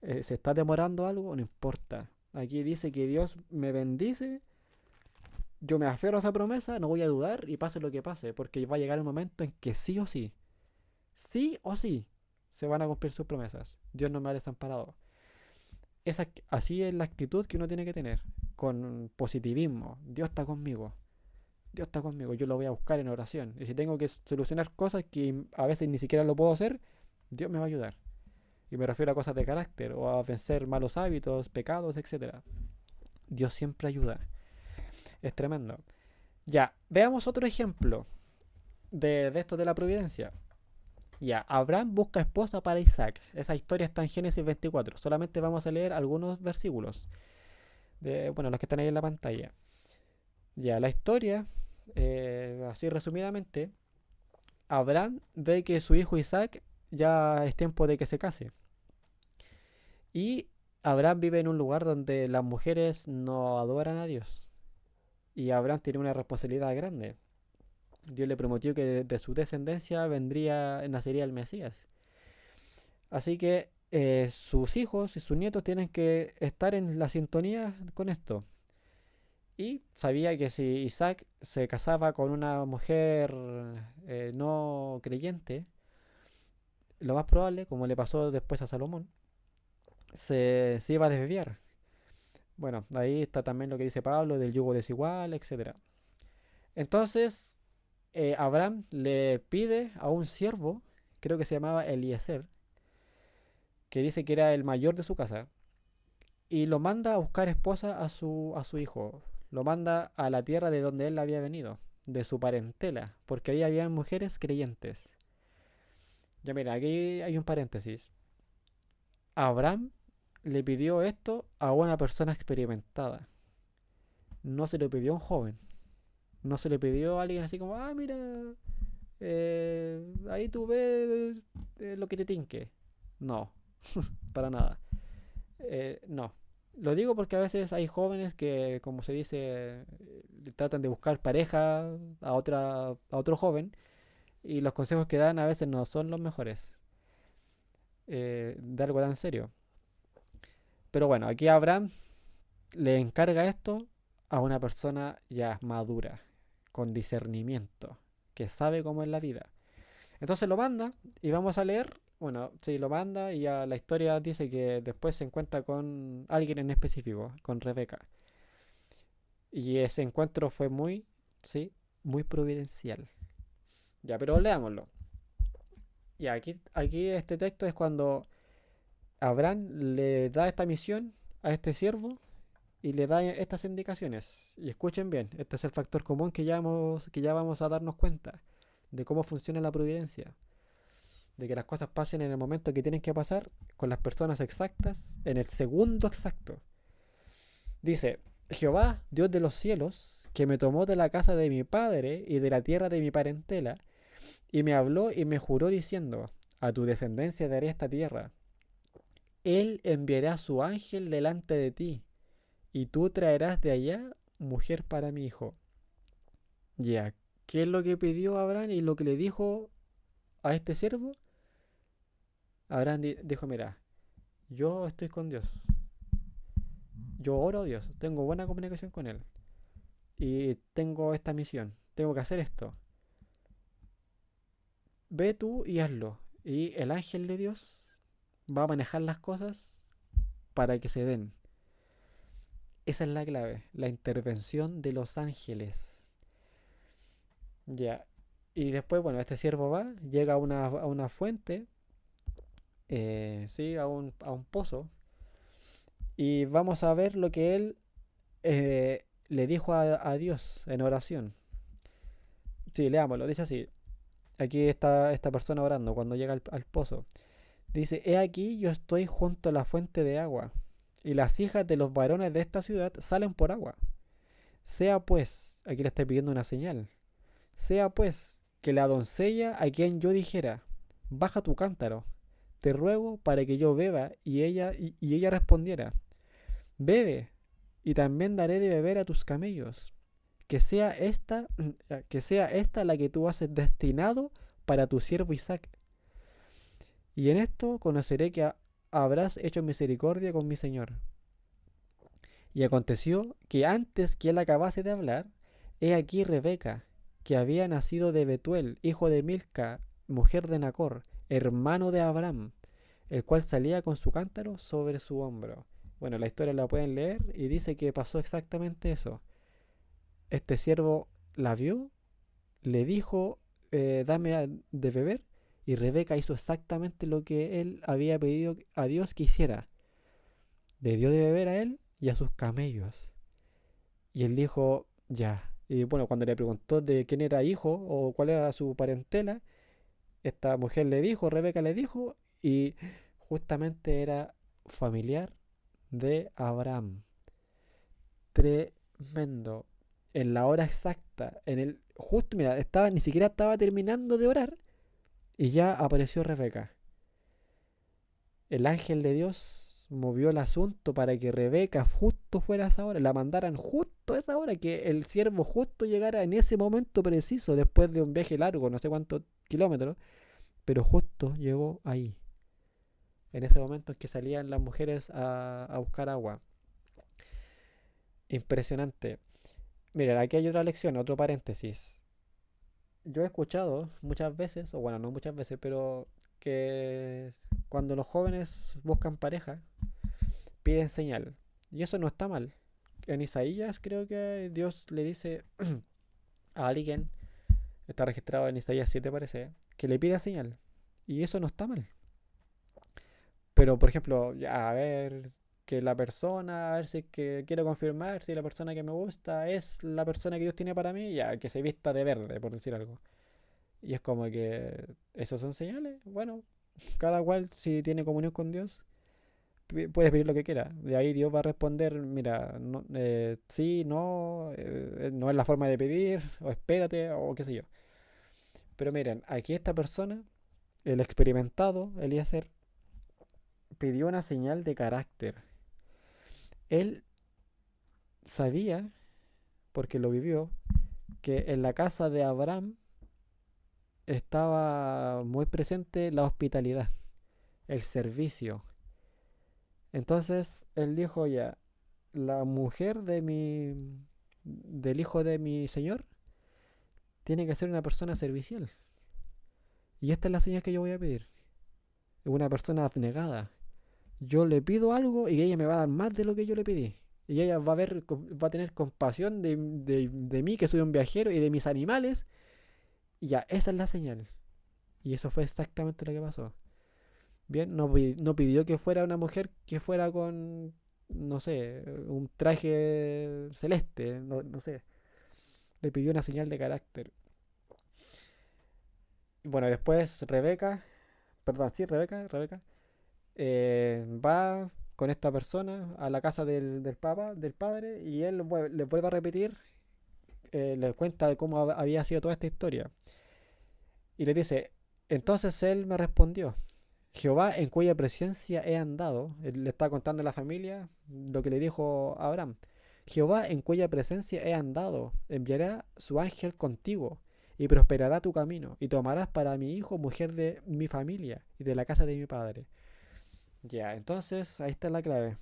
¿Se está demorando algo? No importa. Aquí dice que Dios me bendice. Yo me aferro a esa promesa, no voy a dudar y pase lo que pase. Porque va a llegar el momento en que sí o sí se van a cumplir sus promesas. Dios no me ha desamparado. Así es la actitud que uno tiene que tener, con positivismo. Dios está conmigo. Dios está conmigo, yo lo voy a buscar en oración. Y si tengo que solucionar cosas que a veces ni siquiera lo puedo hacer, Dios me va a ayudar. Y me refiero a cosas de carácter o a vencer malos hábitos, pecados, etcétera. Dios siempre ayuda. Es tremendo. Ya, veamos otro ejemplo de esto de la providencia. Ya, Abraham busca esposa para Isaac. Esa historia está en Génesis 24. Solamente vamos a leer algunos versículos. Bueno, los que están ahí en la pantalla. Ya, la historia, así resumidamente, Abraham ve que su hijo Isaac ya es tiempo de que se case. Y Abraham vive en un lugar donde las mujeres no adoran a Dios. Y Abraham tiene una responsabilidad grande. Dios le prometió que de su descendencia nacería el Mesías. Así que sus hijos y sus nietos tienen que estar en la sintonía con esto. Y sabía que si Isaac se casaba con una mujer no creyente, lo más probable, como le pasó después a Salomón, se iba a desviar. Bueno, ahí está también lo que dice Pablo del yugo desigual, etcétera. Entonces, Abraham le pide a un siervo, creo que se llamaba Eliezer, que dice que era el mayor de su casa, y lo manda a buscar esposa a su hijo. Lo manda a la tierra de donde él había venido, de su parentela, porque ahí había mujeres creyentes. Ya mira, aquí hay un paréntesis. Abraham le pidió esto a una persona experimentada. No se lo pidió a un joven. No se le pidió a alguien así como, ah, mira, ahí tú ves lo que te tinque. No, para nada. No. Lo digo porque a veces hay jóvenes que, como se dice, tratan de buscar pareja a otro joven y los consejos que dan a veces no son los mejores. De algo tan serio. Pero bueno, aquí Abraham le encarga esto a una persona ya madura, con discernimiento, que sabe cómo es la vida. Entonces lo manda y vamos a leer. Bueno, sí, lo manda y ya la historia dice que después se encuentra con alguien en específico, con Rebeca. Y ese encuentro fue muy, sí, muy providencial. Ya, pero leámoslo. Y aquí este texto es cuando Abraham le da esta misión a este siervo y le da estas indicaciones. Y escuchen bien, este es el factor común que ya vamos a darnos cuenta de cómo funciona la providencia. De que las cosas pasen en el momento que tienen que pasar, con las personas exactas, en el segundo exacto. Dice, Jehová, Dios de los cielos, que me tomó de la casa de mi padre y de la tierra de mi parentela, y me habló y me juró diciendo, a tu descendencia daré esta tierra. Él enviará su ángel delante de ti, y tú traerás de allá mujer para mi hijo. Ya, ¿qué es lo que pidió Abraham y lo que le dijo a este siervo? Abraham dijo, mira, yo estoy con Dios. Yo oro a Dios, tengo buena comunicación con Él. Y tengo esta misión, tengo que hacer esto. Ve tú y hazlo. Y el ángel de Dios va a manejar las cosas para que se den. Esa es la clave, la intervención de los ángeles. Ya. Y después, bueno, este siervo va, llega a una fuente, sí, a un pozo, y vamos a ver lo que él le dijo a Dios en oración. Sí, leámoslo, dice así. Aquí está esta persona orando cuando llega al pozo. Dice, he aquí yo estoy junto a la fuente de agua, y las hijas de los varones de esta ciudad salen por agua. Sea pues, aquí le estoy pidiendo una señal, sea pues que la doncella a quien yo dijera, baja tu cántaro, te ruego para que yo beba, y ella respondiera, bebe, y también daré de beber a tus camellos, que sea esta, que sea esta la que tú has destinado para tu siervo Isaac. Y en esto conoceré que habrás hecho misericordia con mi señor. Y aconteció que antes que él acabase de hablar, he aquí Rebeca, que había nacido de Betuel, hijo de Milca, mujer de Nacor, hermano de Abraham, el cual salía con su cántaro sobre su hombro. Bueno, la historia la pueden leer y dice que pasó exactamente eso. Este siervo la vio, le dijo, dame de beber, y Rebeca hizo exactamente lo que él había pedido a Dios que hiciera. Le dio de beber a él y a sus camellos. Y él dijo, ya. Y bueno, cuando le preguntó de quién era hijo o cuál era su parentela, esta mujer le dijo, Rebeca le dijo, y justamente era familiar de Abraham. Tremendo. En la hora exacta, en el justo, mira, ni siquiera estaba terminando de orar y ya apareció Rebeca. El ángel de Dios movió el asunto para que Rebeca justo fuera a esa hora, la mandaran justo a esa hora, que el siervo justo llegara en ese momento preciso, después de un viaje largo, no sé cuántos kilómetros, pero justo llegó ahí, en ese momento en que salían las mujeres a buscar agua. Impresionante. Mira, aquí hay otra lección, otro paréntesis. Yo he escuchado muchas veces, o bueno, no muchas veces, pero que cuando los jóvenes buscan pareja, piden señal. Y eso no está mal. En Isaías creo que Dios le dice a alguien, está registrado en Isaías 7 parece, que le pida señal. Y eso no está mal. Pero por ejemplo, ya, a ver, que la persona, a ver si es que quiero confirmar si la persona que me gusta es la persona que Dios tiene para mí, ya, que se vista de verde, por decir algo. Y es como que, ¿esos son señales? Bueno, cada cual si tiene comunión con Dios, puedes pedir lo que quiera. De ahí Dios va a responder, mira, no, sí, no, no es la forma de pedir, o espérate, o qué sé yo. Pero miren, aquí esta persona, el experimentado, Eliezer, pidió una señal de carácter. Él sabía, porque lo vivió, que en la casa de Abraham estaba muy presente la hospitalidad, el servicio. Entonces él dijo ya, la mujer del hijo de mi señor tiene que ser una persona servicial. Y esta es la señal que yo voy a pedir. Una persona abnegada. Yo le pido algo y ella me va a dar más de lo que yo le pedí. Y ella va a tener compasión de mí, que soy un viajero, y de mis animales. Y ya, esa es la señal. Y eso fue exactamente lo que pasó. Bien, no pidió que fuera una mujer que fuera con, no sé, un traje celeste, no sé. Le pidió una señal de carácter. Bueno, después Rebeca, perdón, sí, Rebeca, va con esta persona a la casa del padre, y él le vuelve a repetir, le cuenta de cómo había sido toda esta historia. Y le dice, entonces él me respondió, Jehová en cuya presencia he andado, él le está contando a la familia lo que le dijo a Abraham. Jehová en cuya presencia he andado, enviará su ángel contigo, y prosperará tu camino, y tomarás para mi hijo mujer de mi familia y de la casa de mi padre. Ya, entonces ahí está la clave.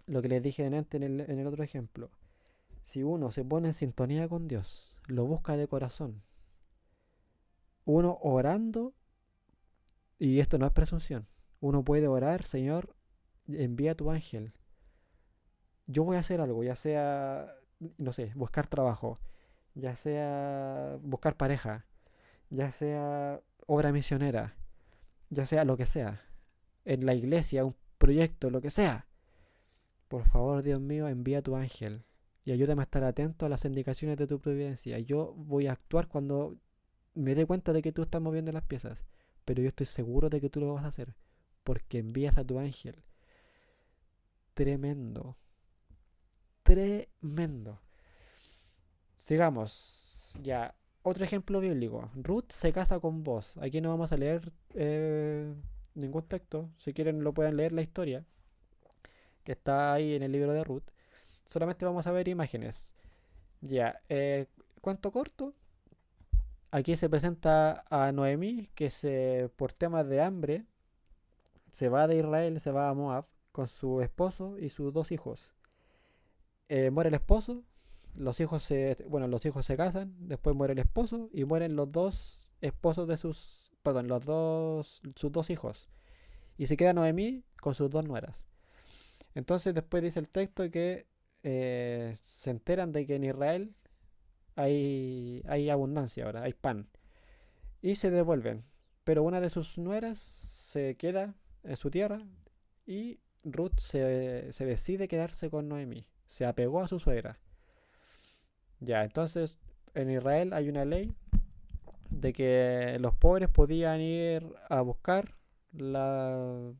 Lo que les dije antes en el otro ejemplo. Si uno se pone en sintonía con Dios, lo busca de corazón, uno orando, y esto no es presunción, uno puede orar, Señor, envía tu ángel. Yo voy a hacer algo, ya sea, no sé, buscar trabajo, ya sea buscar pareja, ya sea obra misionera, ya sea lo que sea, en la iglesia, un proyecto, lo que sea. Por favor, Dios mío, envía tu ángel y ayúdame a estar atento a las indicaciones de tu providencia. Yo voy a actuar cuando me dé cuenta de que tú estás moviendo las piezas, pero yo estoy seguro de que tú lo vas a hacer, porque envías a tu ángel. Tremendo, tremendo. Sigamos. Ya, otro ejemplo bíblico. Ruth se casa con vos. Aquí no vamos a leer ningún texto. Si quieren lo pueden leer la historia que está ahí en el libro de Ruth. Solamente vamos a ver imágenes. Ya, cuento corto. Aquí se presenta a Noemí que por temas de hambre se va de Israel, se va a Moab con su esposo y sus dos hijos. Muere el esposo, los hijos se casan, después muere el esposo y mueren los dos esposos de sus perdón, sus dos hijos. Y se queda Noemí con sus dos nueras. Entonces después dice el texto que se enteran de que en Israel hay abundancia ahora, hay pan. Y se devuelven. Pero una de sus nueras se queda en su tierra y Ruth se decide quedarse con Noemí. Se apegó a su suegra. Ya, entonces en Israel hay una ley de que los pobres podían ir a buscar la,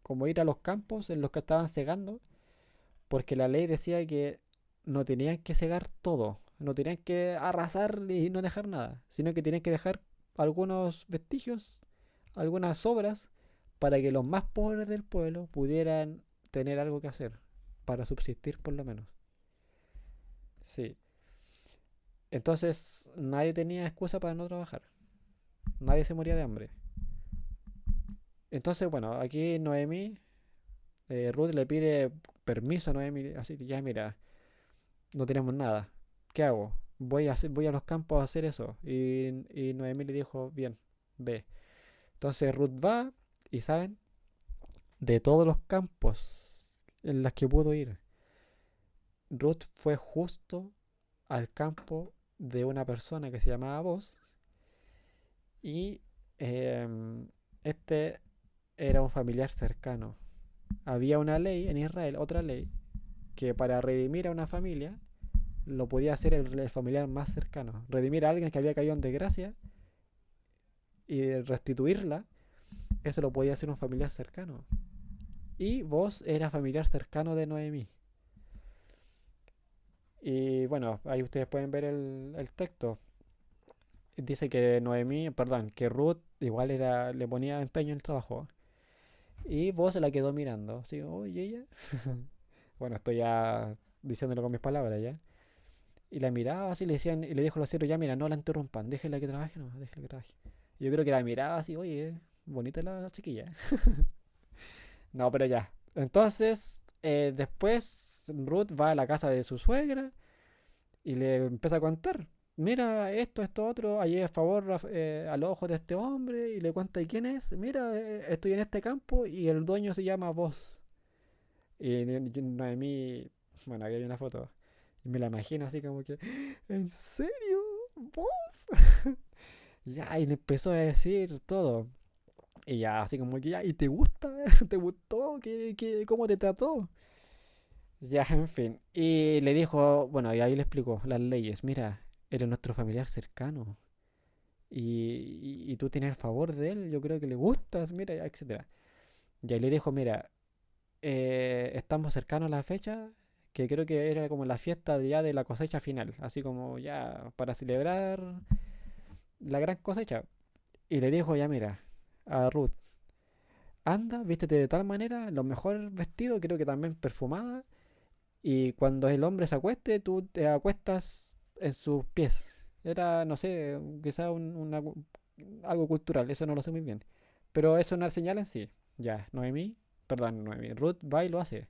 como ir a los campos en los que estaban cegando, porque la ley decía que no tenían que cegar todo, no tenían que arrasar y no dejar nada, sino que tenían que dejar algunos vestigios, algunas sobras, para que los más pobres del pueblo pudieran tener algo que hacer, para subsistir por lo menos. Sí. Entonces nadie tenía excusa para no trabajar, nadie se moría de hambre. Entonces, bueno, aquí Noemí, Ruth le pide permiso a Noemí, así que ya mira, no tenemos nada. ¿Qué hago? Voy a los campos a hacer eso. Y Noemí le dijo, bien, ve. Entonces Ruth va y, ¿saben? De todos los campos en los que pudo ir, Ruth fue justo al campo de una persona que se llamaba Boz. Y este era un familiar cercano. Había una ley en Israel, otra ley, que para redimir a una familia lo podía hacer el familiar más cercano. Redimir a alguien que había caído en desgracia y restituirla, eso lo podía hacer un familiar cercano. Y vos era familiar cercano de Noemí. Y bueno, ahí ustedes pueden ver el texto. Dice que Noemí, perdón, que Ruth igual le ponía empeño en el trabajo. Y vos se la quedó mirando. Así, oye, ella. Bueno, estoy ya diciéndolo con mis palabras ya. Y la miraba así, le decían, y le dijo a los siervos, ya mira, no la interrumpan, déjenla que trabaje, no, déjenla que trabaje. Y yo creo que la miraba así, oye, bonita la chiquilla. No, pero ya. Entonces, después Ruth va a la casa de su suegra y le empieza a contar. Mira, esto, otro, allí a favor a los ojos de este hombre y le cuenta, ¿y quién es? Mira, estoy en este campo y el dueño se llama Vos. Y Noemí, bueno, aquí hay una foto. Y me la imagino así como que, ¿en serio? ¿Vos? Ya, y le empezó a decir todo. Y ya, así como que ya, ¿y te gusta? ¿Te gustó? ¿Cómo te trató? Ya, en fin. Y le dijo, bueno, y ahí le explicó las leyes. Mira, eres nuestro familiar cercano. Y tú tienes el favor de él, yo creo que le gustas, mira, etcétera. Y ahí le dijo, mira, estamos cercanos a la fecha, que creo que era como la fiesta ya de la cosecha final, así como ya para celebrar la gran cosecha. Y le dijo, ya mira, a Ruth, anda, vístete de tal manera, lo mejor vestido, creo que también perfumada, y cuando el hombre se acueste, tú te acuestas en sus pies. Era, no sé, quizá algo cultural, eso no lo sé muy bien. Pero es una señal en sí. Ya, Noemí, perdón, Noemí, Ruth va y lo hace.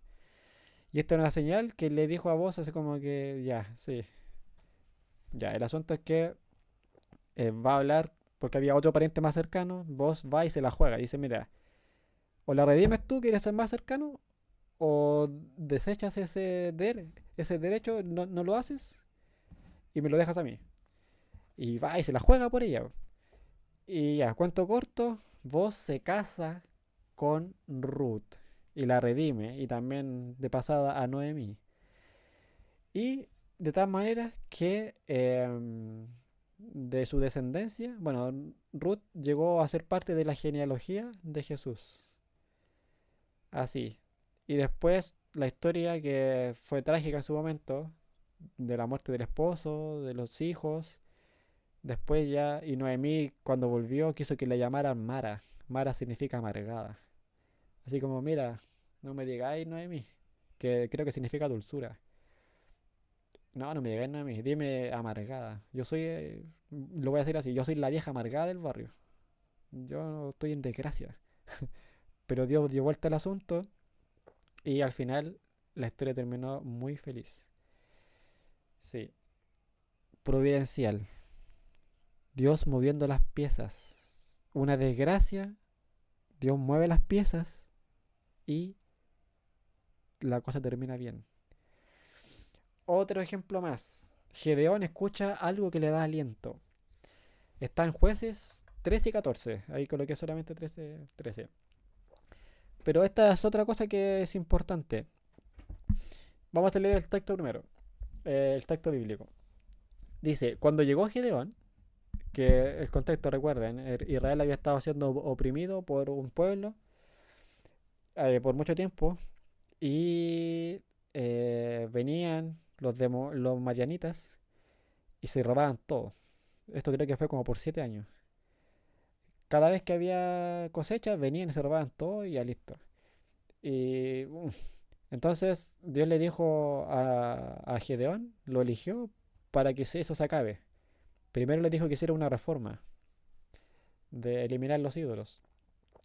Y esta es una señal que le dijo a vos así como que, ya, sí. Ya, el asunto es que va a hablar, porque había otro pariente más cercano, vos va y se la juega. Dice, mira, o la redimes tú, que eres el más cercano, o desechas ese derecho, no lo haces, y me lo dejas a mí. Y va y se la juega por ella. Y ya, cuento corto, vos se casa con Ruth y la redime, y también de pasada a Noemí. Y de tal manera que de su descendencia, bueno, Ruth llegó a ser parte de la genealogía de Jesús. Así. Y después la historia que fue trágica en su momento, de la muerte del esposo, de los hijos. Después ya, y Noemí cuando volvió quiso que le llamaran Mara. Mara significa amargada. Así como, mira, no me digáis Noemí, que creo que significa dulzura. No, no me digáis Noemí, dime amargada. Yo soy, lo voy a decir así, yo soy la vieja amargada del barrio. Yo no estoy en desgracia. Pero Dios dio vuelta al asunto y al final la historia terminó muy feliz. Sí, providencial. Dios moviendo las piezas. una desgracia, Dios mueve las piezas y la cosa termina bien. Otro ejemplo más. Gedeón escucha algo que le da aliento. Está en Jueces 13 y 14. Ahí coloqué solamente 13. Pero esta es otra cosa que es importante. Vamos a leer el texto primero. El texto bíblico. Dice, cuando llegó Gedeón, que el contexto recuerden, Israel había estado siendo oprimido por un pueblo por mucho tiempo y venían los madianitas y se robaban todo. Esto creo que fue como por 7 años. Cada vez que había cosechas, venían y se robaban todo y ya listo. Y entonces Dios le dijo a Gedeón, lo eligió para que eso se acabe. Primero le dijo que hiciera una reforma de eliminar los ídolos,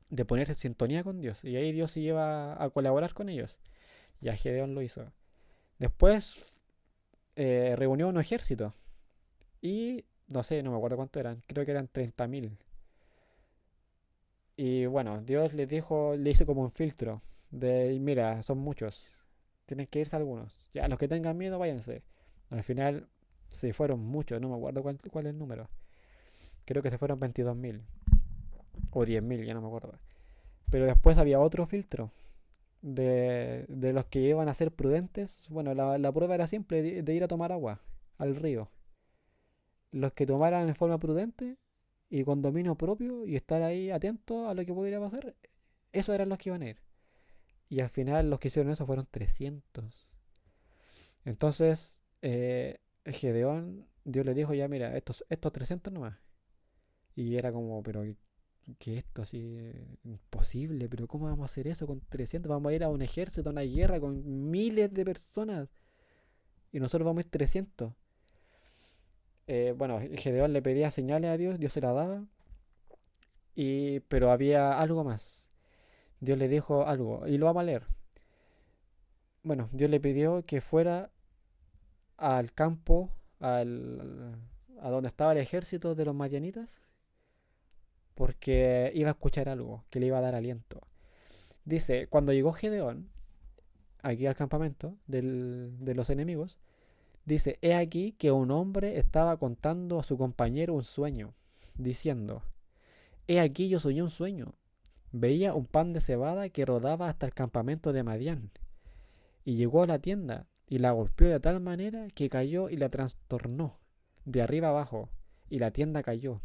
de ponerse en sintonía con Dios. Y ahí Dios se iba a colaborar con ellos. Y a Gedeón lo hizo. Después reunió un ejército. Y no sé, no me acuerdo cuánto eran. Creo que eran 30.000. Y bueno, Dios les dijo, le hizo como un filtro. De, mira, son muchos. Tienen que irse algunos. Ya, los que tengan miedo, váyanse. Al final se fueron muchos. No me acuerdo cuál es el número. Creo que se fueron 22.000. O 10.000, ya no me acuerdo. Pero después había otro filtro de los que iban a ser prudentes. Bueno, la prueba era simple, de ir a tomar agua al río. Los que tomaran en forma prudente y con dominio propio y estar ahí atentos a lo que pudiera pasar, esos eran los que iban a ir. Y al final los que hicieron eso fueron 300. Entonces, Gedeón, Dios le dijo ya, mira, estos 300 nomás. Y era como, pero que esto así imposible, pero ¿cómo vamos a hacer eso con 300? Vamos a ir a un ejército, a una guerra con miles de personas y nosotros vamos a ir 300. Bueno, Gedeón le pedía señales a Dios, Dios se la daba, pero había algo más. Dios le dijo algo y lo vamos a leer. Bueno, Dios le pidió que fuera al campo, a donde estaba el ejército de los madianitas, porque iba a escuchar algo que le iba a dar aliento. Dice, cuando llegó Gedeón aquí al campamento de los enemigos, dice, he aquí que un hombre estaba contando a su compañero un sueño, diciendo, he aquí yo soñé un sueño. Veía un pan de cebada que rodaba hasta el campamento de Madián, y llegó a la tienda, y la golpeó de tal manera que cayó y la trastornó, de arriba abajo, y la tienda cayó.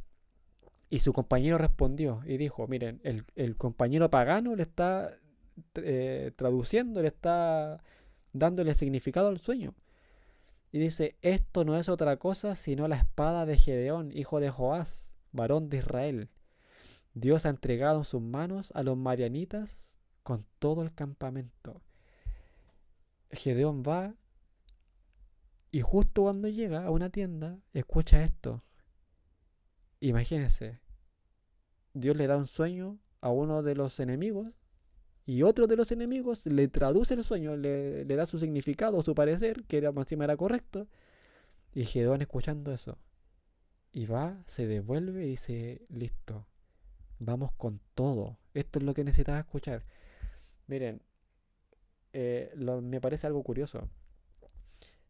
Y su compañero respondió y dijo, miren, el compañero pagano le está traduciendo, le está dándole significado al sueño. Y dice, esto no es otra cosa sino la espada de Gedeón, hijo de Joás, varón de Israel. Dios ha entregado en sus manos a los madianitas con todo el campamento. Gedeón va y justo cuando llega a una tienda, escucha esto. Imagínense, Dios le da un sueño a uno de los enemigos y otro de los enemigos le traduce el sueño, le da su significado, su parecer, que era, encima era correcto. Y Gedeón escuchando eso. Y va, se devuelve y dice, listo, vamos con todo. Esto es lo que necesitaba escuchar. Miren, me parece algo curioso.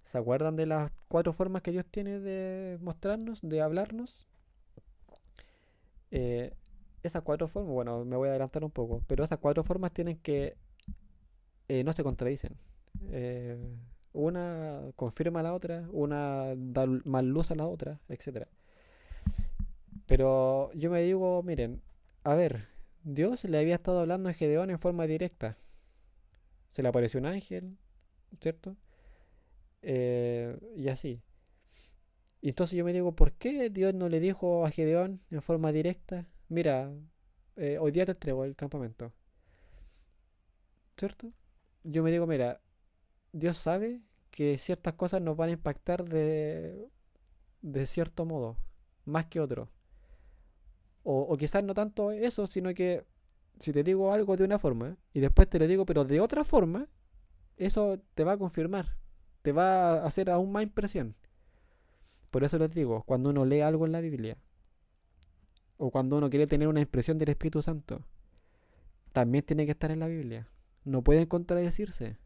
¿Se acuerdan de las 4 formas que Dios tiene de mostrarnos, de hablarnos? Eh, esas 4 formas, bueno, me voy a adelantar un poco, pero esas 4 formas tienen que, no se contradicen. Eh, una confirma a la otra, una da más luz a la otra, etcétera. Pero yo me digo, miren, a ver, Dios le había estado hablando a Gedeón en forma directa. Se le apareció un ángel, ¿cierto? Y así. Y entonces yo me digo, ¿por qué Dios no le dijo a Gedeón en forma directa, mira, hoy día te entrego el campamento, ¿cierto? Yo me digo, mira, Dios sabe que ciertas cosas nos van a impactar de cierto modo, más que otro. O quizás no tanto eso, sino que si te digo algo de una forma y después te lo digo pero de otra forma, eso te va a confirmar, te va a hacer aún más impresión. Por eso les digo, cuando uno lee algo en la Biblia o cuando uno quiere tener una impresión del Espíritu Santo, también tiene que estar en la Biblia. No pueden contradecirse.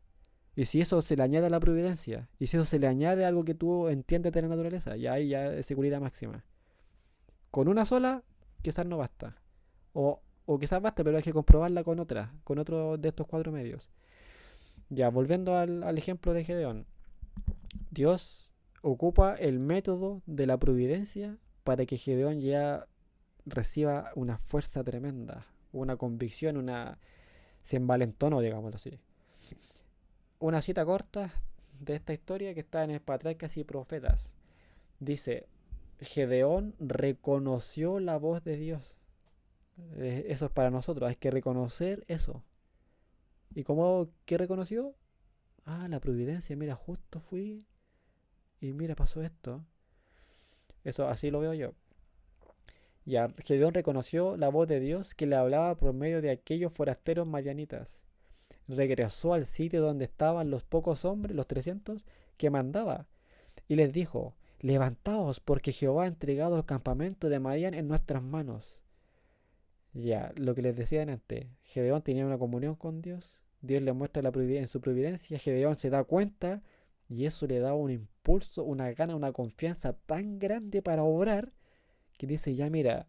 Y si eso se le añade a la providencia, y si eso se le añade a algo que tú entiendes de la naturaleza, ya ahí ya es seguridad máxima. Con una sola, quizás no basta. O quizás basta, pero hay que comprobarla con otra, con otro de estos cuatro medios. Ya, volviendo al ejemplo de Gedeón. Dios ocupa el método de la providencia para que Gedeón ya reciba una fuerza tremenda, una convicción, se envalentonó, digámoslo así. Una cita corta de esta historia que está en el Patriarcas y Profetas. Dice, Gedeón reconoció la voz de Dios. Eso es para nosotros, hay que reconocer eso. ¿Y cómo que reconoció? Ah, la providencia, mira, justo fui y mira, pasó esto. Eso así lo veo yo. Ya, Gedeón reconoció la voz de Dios que le hablaba por medio de aquellos forasteros madianitas. Regresó al sitio donde estaban los pocos hombres, los 300, que mandaba, y les dijo, levantaos, porque Jehová ha entregado el campamento de Madián en nuestras manos. Ya, lo que les decía antes, Gedeón tenía una comunión con Dios, Dios le muestra en su providencia, Gedeón se da cuenta, y eso le da un impulso, una gana, una confianza tan grande para obrar, que dice, ya mira,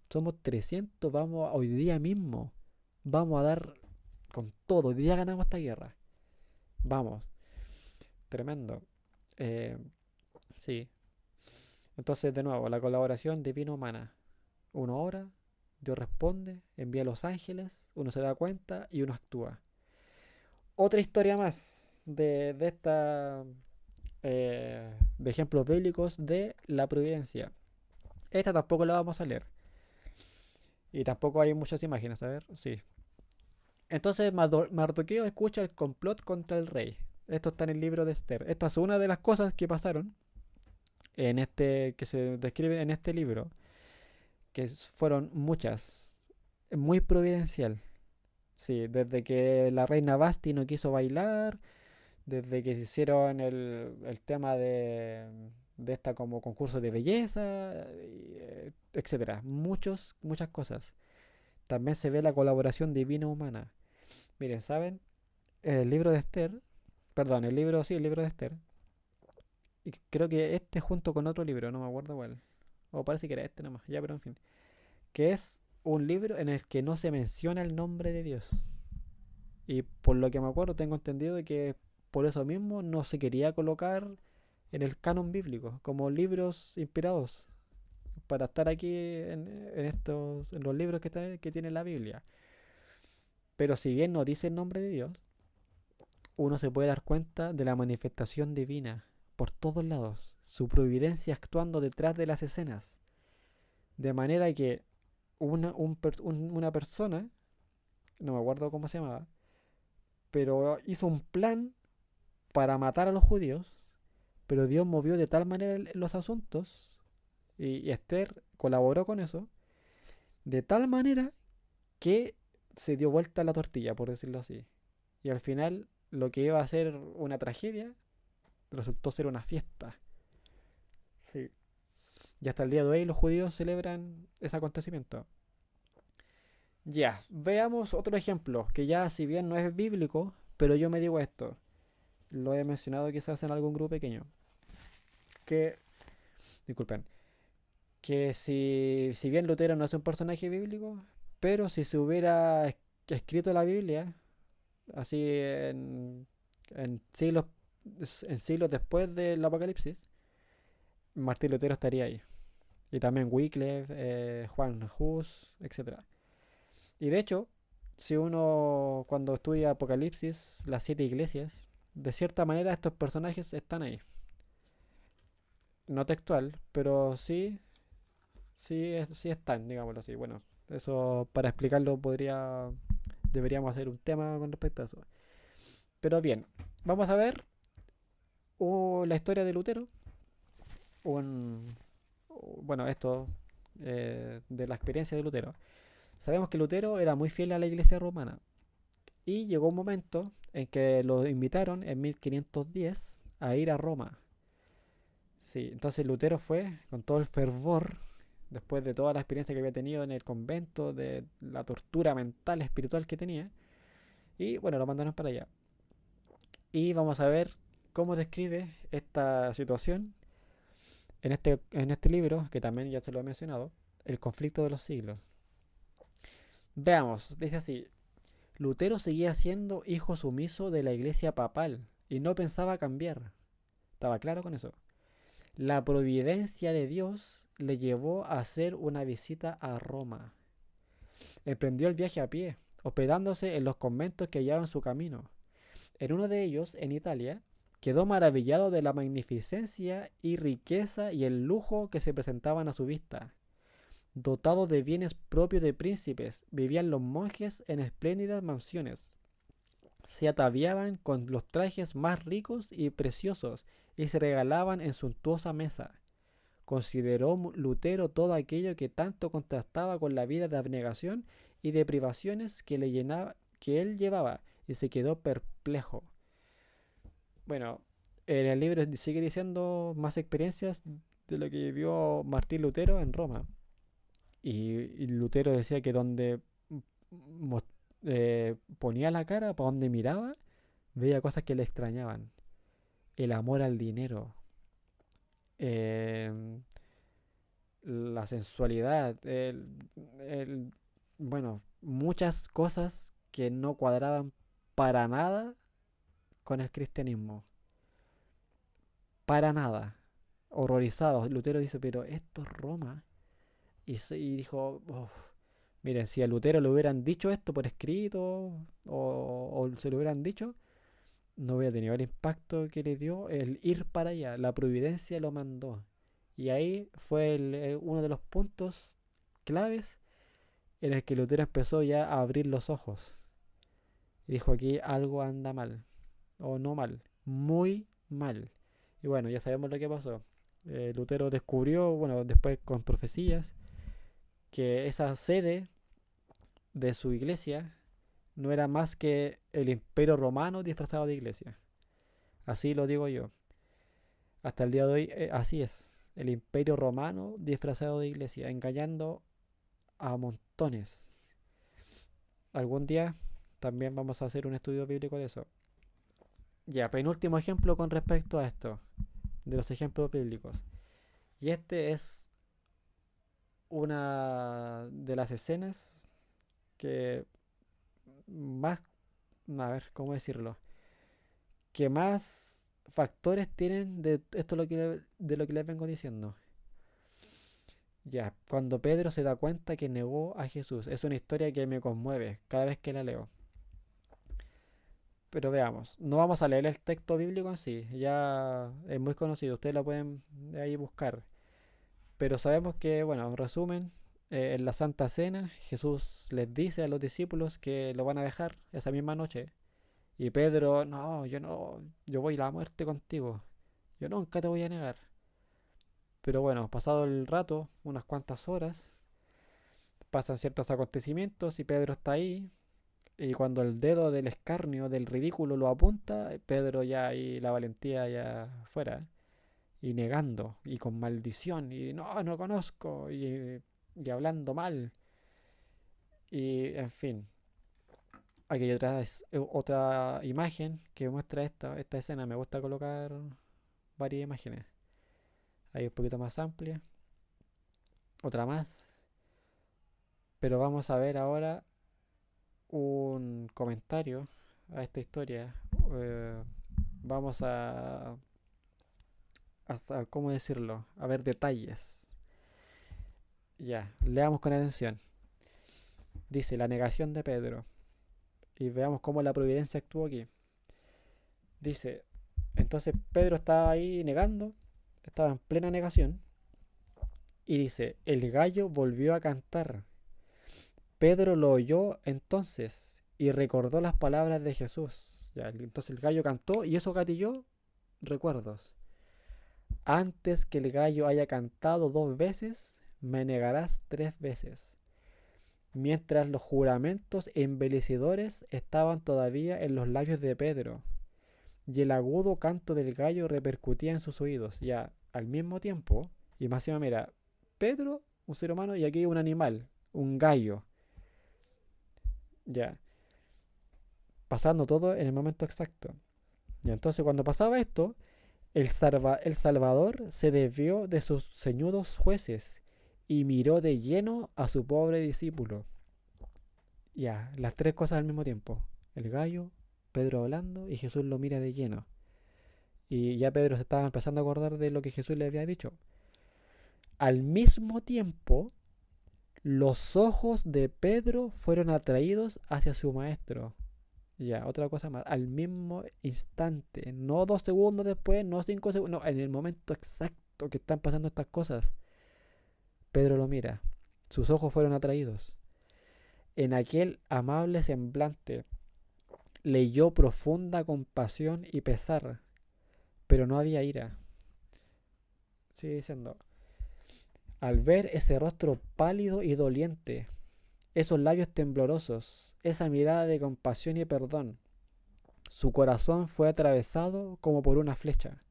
somos 300, vamos hoy día mismo, vamos a dar con todo, hoy día ganamos esta guerra. Vamos, tremendo. Eh, sí, entonces de nuevo, la colaboración divino-humana. Uno ora, Dios responde, envía a los ángeles, uno se da cuenta y uno actúa. Otra historia más de esta de ejemplos bíblicos de la providencia. Esta tampoco la vamos a leer. Y tampoco hay muchas imágenes, a ver, sí. Entonces Mardoqueo escucha el complot contra el rey. Esto está en el libro de Esther. Esta es una de las cosas que pasaron en que se describen en este libro, que fueron muchas, muy providencial. Sí, desde que la reina Basti no quiso bailar, desde que se hicieron el tema de esta como concurso de belleza, etcétera. Muchas cosas. También se ve la colaboración divina humana. Miren, ¿saben? El libro de Esther, perdón, el libro de Esther, y creo que este junto con otro libro, no me acuerdo cuál, o parece que era este nomás, ya, pero en fin, que es un libro en el que no se menciona el nombre de Dios. Y por lo que me acuerdo, tengo entendido que por eso mismo no se quería colocar en el canon bíblico, como libros inspirados, para estar aquí en los libros que tiene la Biblia. Pero si bien no dice el nombre de Dios, uno se puede dar cuenta de la manifestación divina por todos lados, su providencia actuando detrás de las escenas, de manera que una persona, no me acuerdo cómo se llamaba, pero hizo un plan para matar a los judíos, pero Dios movió de tal manera los asuntos, y Esther colaboró con eso, de tal manera que se dio vuelta la tortilla, por decirlo así. Y al final, lo que iba a ser una tragedia, resultó ser una fiesta. Sí. Y hasta el día de hoy los judíos celebran ese acontecimiento. Ya, veamos otro ejemplo, que ya si bien no es bíblico, pero yo me digo esto. Lo he mencionado quizás en algún grupo pequeño. Que, disculpen, que si bien Lutero no es un personaje bíblico, pero si se hubiera escrito la Biblia, así en siglos, en siglos después del Apocalipsis, Martín Lutero estaría ahí. Y también Wycliffe, Juan Hus, etcétera. Y de hecho, si uno cuando estudia Apocalipsis, las siete iglesias, de cierta manera estos personajes están ahí. No textual, pero sí, sí están, digámoslo así. Bueno, eso para explicarlo deberíamos hacer un tema con respecto a eso. Pero bien, vamos a ver la historia de Lutero. Un, bueno, esto de la experiencia de Lutero. Sabemos que Lutero era muy fiel a la iglesia romana. Y llegó un momento en que lo invitaron en 1510 a ir a Roma. Sí, entonces Lutero fue con todo el fervor, después de toda la experiencia que había tenido en el convento, de la tortura mental, espiritual que tenía. Y bueno, lo mandaron para allá. Y vamos a ver cómo describe esta situación en este libro, que también ya se lo he mencionado, El conflicto de los siglos. Veamos, dice así: Lutero seguía siendo hijo sumiso de la iglesia papal y no pensaba cambiar. Estaba claro con eso. La providencia de Dios le llevó a hacer una visita a Roma. Emprendió el viaje a pie, hospedándose en los conventos que hallaban su camino. En uno de ellos, en Italia, quedó maravillado de la magnificencia y riqueza y el lujo que se presentaban a su vista. Dotados de bienes propios de príncipes, vivían los monjes en espléndidas mansiones. Se ataviaban con los trajes más ricos y preciosos y se regalaban en suntuosa mesa. Consideró Lutero todo aquello que tanto contrastaba con la vida de abnegación y de privaciones que él llevaba y se quedó perplejo. Bueno, en el libro sigue diciendo más experiencias de lo que vivió Martín Lutero en Roma. Y Lutero decía que donde mos- ponía la cara, para donde miraba, veía cosas que le extrañaban. El amor al dinero, em, la sensualidad, el- bueno, muchas cosas que no cuadraban para nada con el cristianismo. Para nada. Horrorizado. Lutero dice, pero esto es Roma. Y dijo, "Uf, miren, si a Lutero le hubieran dicho esto por escrito o se lo hubieran dicho, no hubiera tenido el impacto que le dio el ir para allá. La providencia lo mandó. Y ahí fue uno de los puntos claves en el que Lutero empezó ya a abrir los ojos. Y dijo, aquí algo anda mal. O no mal, muy mal. Y bueno, ya sabemos lo que pasó. Lutero descubrió, bueno, después con profecías, que esa sede de su iglesia no era más que el imperio romano disfrazado de iglesia. Así lo digo yo. Hasta el día de hoy, así es. El imperio romano disfrazado de iglesia, engañando a montones. Algún día también vamos a hacer un estudio bíblico de eso. Ya, penúltimo ejemplo con respecto a esto, de los ejemplos bíblicos. Y este es una de las escenas que más, a ver, ¿cómo decirlo? Que más factores tienen de esto de lo que les vengo diciendo. Ya, cuando Pedro se da cuenta que negó a Jesús, es una historia que me conmueve cada vez que la leo. Pero veamos, no vamos a leer el texto bíblico en sí, ya es muy conocido, ustedes lo pueden ahí buscar. Pero sabemos que, bueno, en resumen, en la Santa Cena Jesús les dice a los discípulos que lo van a dejar esa misma noche. Y Pedro, no, yo no, yo voy a la muerte contigo, yo nunca te voy a negar. Pero bueno, pasado el rato, unas cuantas horas, pasan ciertos acontecimientos y Pedro está ahí. Y cuando el dedo del escarnio, del ridículo lo apunta, Pedro ya ahí la valentía ya fuera. Y negando, y con maldición, y no, no conozco, y hablando mal. Y en fin, aquí hay otra imagen que muestra esta escena. Me gusta colocar varias imágenes. Ahí un poquito más amplia, otra más. Pero vamos a ver ahora un comentario a esta historia. Eh, vamos ¿cómo decirlo? A ver detalles. Ya, leamos con atención. Dice la negación de Pedro. Y veamos cómo la providencia actuó aquí. Dice, entonces Pedro estaba ahí negando, estaba en plena negación. Y dice, el gallo volvió a cantar. Pedro lo oyó entonces y recordó las palabras de Jesús. Ya, entonces el gallo cantó y eso gatilló recuerdos. Antes que el gallo haya cantado 2 veces, me negarás 3 veces. Mientras los juramentos embellecedores estaban todavía en los labios de Pedro, y el agudo canto del gallo repercutía en sus oídos. Ya al mismo tiempo, y más encima, mira, Pedro un ser humano y aquí un animal, un gallo. Ya, pasando todo en el momento exacto. Y entonces cuando pasaba esto, el Salvador se desvió de sus ceñudos jueces y miró de lleno a su pobre discípulo. Ya, las tres cosas al mismo tiempo. El gallo, Pedro hablando y Jesús lo mira de lleno. Y ya Pedro se estaba empezando a acordar de lo que Jesús le había dicho. Al mismo tiempo, los ojos de Pedro fueron atraídos hacia su maestro. Ya, otra cosa más. Al mismo instante. No 2 segundos después, no 5 segundos. No, en el momento exacto que están pasando estas cosas. Pedro lo mira. Sus ojos fueron atraídos. En aquel amable semblante leyó profunda compasión y pesar, pero no había ira. Sigue diciendo. Al ver ese rostro pálido y doliente, esos labios temblorosos, esa mirada de compasión y perdón, su corazón fue atravesado como por una flecha.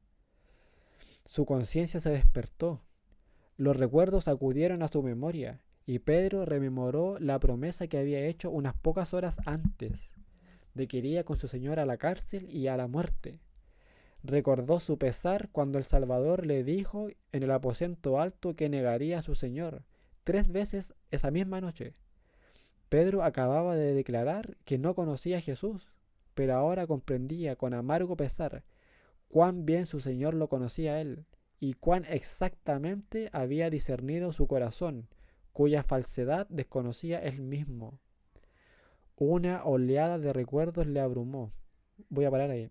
Su conciencia se despertó. Los recuerdos acudieron a su memoria y Pedro rememoró la promesa que había hecho unas pocas horas antes de que iría con su señor a la cárcel y a la muerte. Recordó su pesar cuando el Salvador le dijo en el aposento alto que negaría a su señor 3 veces esa misma noche. Pedro acababa de declarar que no conocía a Jesús, pero ahora comprendía con amargo pesar cuán bien su Señor lo conocía a él, y cuán exactamente había discernido su corazón, cuya falsedad desconocía él mismo. Una oleada de recuerdos le abrumó. Voy a parar ahí.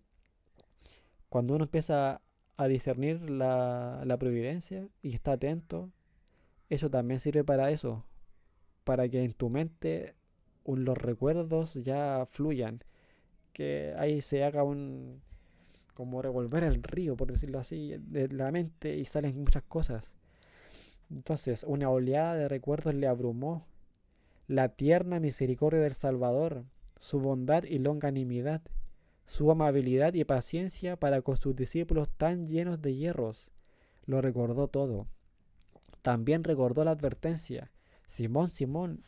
Cuando uno empieza a discernir la providencia y está atento, eso también sirve para eso, para que en tu mente los recuerdos ya fluyan, que ahí se haga un, como revolver el río, por decirlo así, de la mente y salen muchas cosas. Entonces, una oleada de recuerdos le abrumó. La tierna misericordia del Salvador, su bondad y longanimidad, su amabilidad y paciencia para con sus discípulos tan llenos de hierros, lo recordó todo. También recordó la advertencia: Simón, Simón,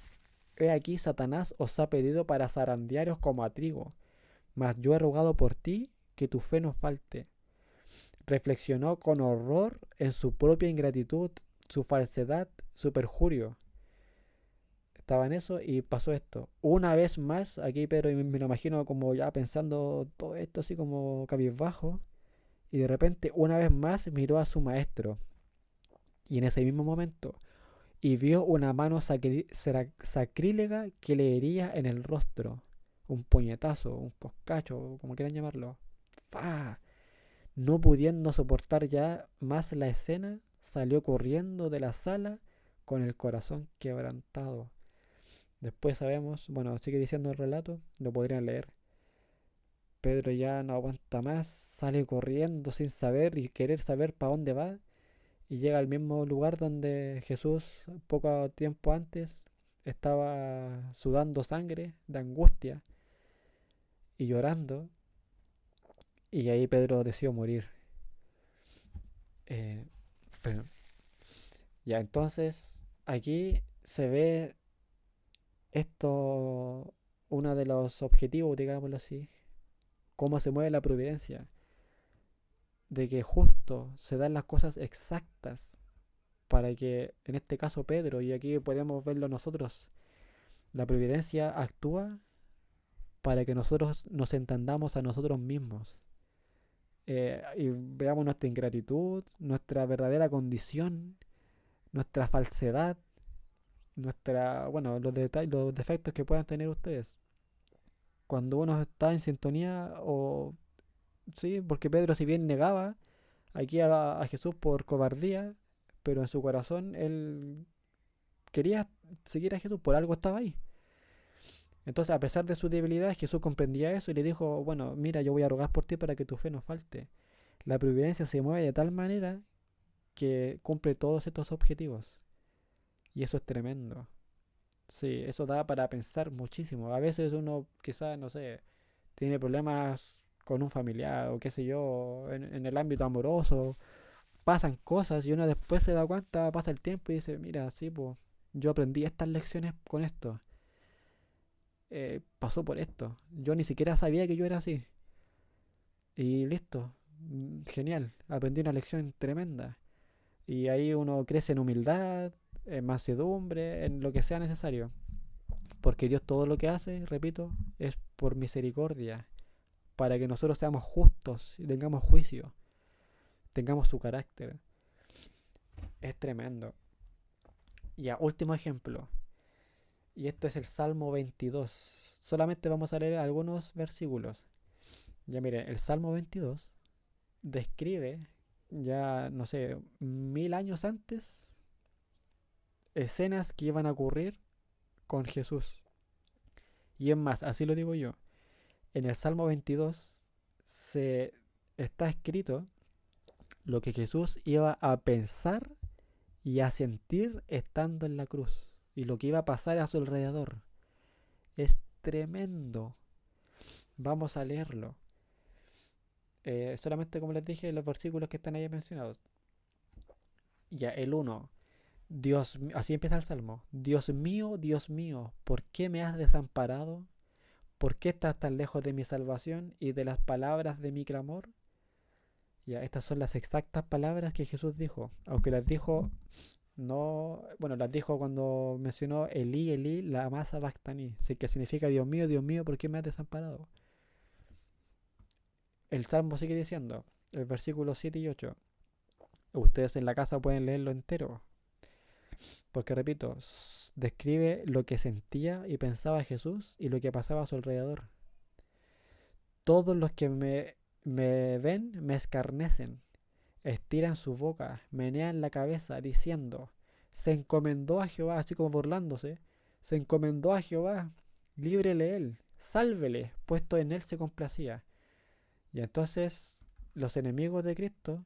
he aquí Satanás os ha pedido para zarandearos como a trigo, mas yo he rogado por ti que tu fe no falte. Reflexionó con horror en su propia ingratitud, su falsedad, su perjurio. Estaba en eso y pasó esto. Una vez más, aquí Pedro me lo imagino como ya pensando todo esto así como cabizbajo. Y de repente, una vez más, miró a su maestro. Y en ese mismo momento, y vio una mano sacrílega que le hería en el rostro. Un puñetazo, un coscacho, como quieran llamarlo. ¡Fa! No pudiendo soportar ya más la escena, salió corriendo de la sala con el corazón quebrantado. Después sabemos, bueno, sigue diciendo el relato, lo podrían leer. Pedro ya no aguanta más, sale corriendo sin saber y querer saber para dónde va y llega al mismo lugar donde Jesús poco tiempo antes estaba sudando sangre de angustia y llorando, y ahí Pedro decidió morir. Eh, pero ya entonces aquí se ve esto, uno de los objetivos, digámoslo así, cómo se mueve la providencia, de que justo se dan las cosas exactas para que, en este caso Pedro, y aquí podemos verlo nosotros, la providencia actúa para que nosotros nos entendamos a nosotros mismos, y veamos nuestra ingratitud, nuestra verdadera condición, nuestra falsedad, bueno, los defectos que puedan tener ustedes. Cuando uno está en sintonía, o sí, porque Pedro si bien negaba aquí a Jesús por cobardía, pero en su corazón él quería seguir a Jesús, por algo estaba ahí. Entonces, a pesar de su debilidad, Jesús comprendía eso y le dijo, bueno, mira, yo voy a rogar por ti para que tu fe no falte. La providencia se mueve de tal manera que cumple todos estos objetivos. Y eso es tremendo. Sí, eso da para pensar muchísimo. A veces uno quizás, no sé, tiene problemas con un familiar o qué sé yo, en el ámbito amoroso, pasan cosas y uno después se da cuenta, pasa el tiempo y dice, mira, sí, pues yo aprendí estas lecciones con esto. Pasó por esto. Yo ni siquiera sabía que yo era así. Y listo. Genial. Aprendí una lección tremenda. Y ahí uno crece en humildad, en mansedumbre, en lo que sea necesario. Porque Dios todo lo que hace, repito, es por misericordia. Para que nosotros seamos justos y tengamos juicio. Tengamos su carácter. Es tremendo. Ya, último ejemplo. Y este es el Salmo 22. Solamente vamos a leer algunos versículos. Ya miren, el Salmo 22 describe, ya no sé, 1000 años antes, escenas que iban a ocurrir con Jesús. Y es más, así lo digo yo. En el Salmo 22 se está escrito lo que Jesús iba a pensar y a sentir estando en la cruz. Y lo que iba a pasar a su alrededor. Es tremendo. Vamos a leerlo. Solamente como les dije, los versículos que están ahí mencionados. Ya, el uno. Así empieza el salmo. Dios mío, ¿por qué me has desamparado? ¿Por qué estás tan lejos de mi salvación y de las palabras de mi clamor? Ya, estas son las exactas palabras que Jesús dijo, aunque las dijo no, bueno, las dijo cuando mencionó Elí, Elí, lama sabactani, que significa Dios mío, ¿por qué me has desamparado? El salmo sigue diciendo, el versículo 7 y 8. Ustedes en la casa pueden leerlo entero, porque repito, describe lo que sentía y pensaba Jesús y lo que pasaba a su alrededor. Todos los que me ven me escarnecen, estiran su boca, menean la cabeza, diciendo, se encomendó a Jehová, así como burlándose, se encomendó a Jehová, líbrele él, sálvele, puesto en él se complacía. Y entonces los enemigos de Cristo,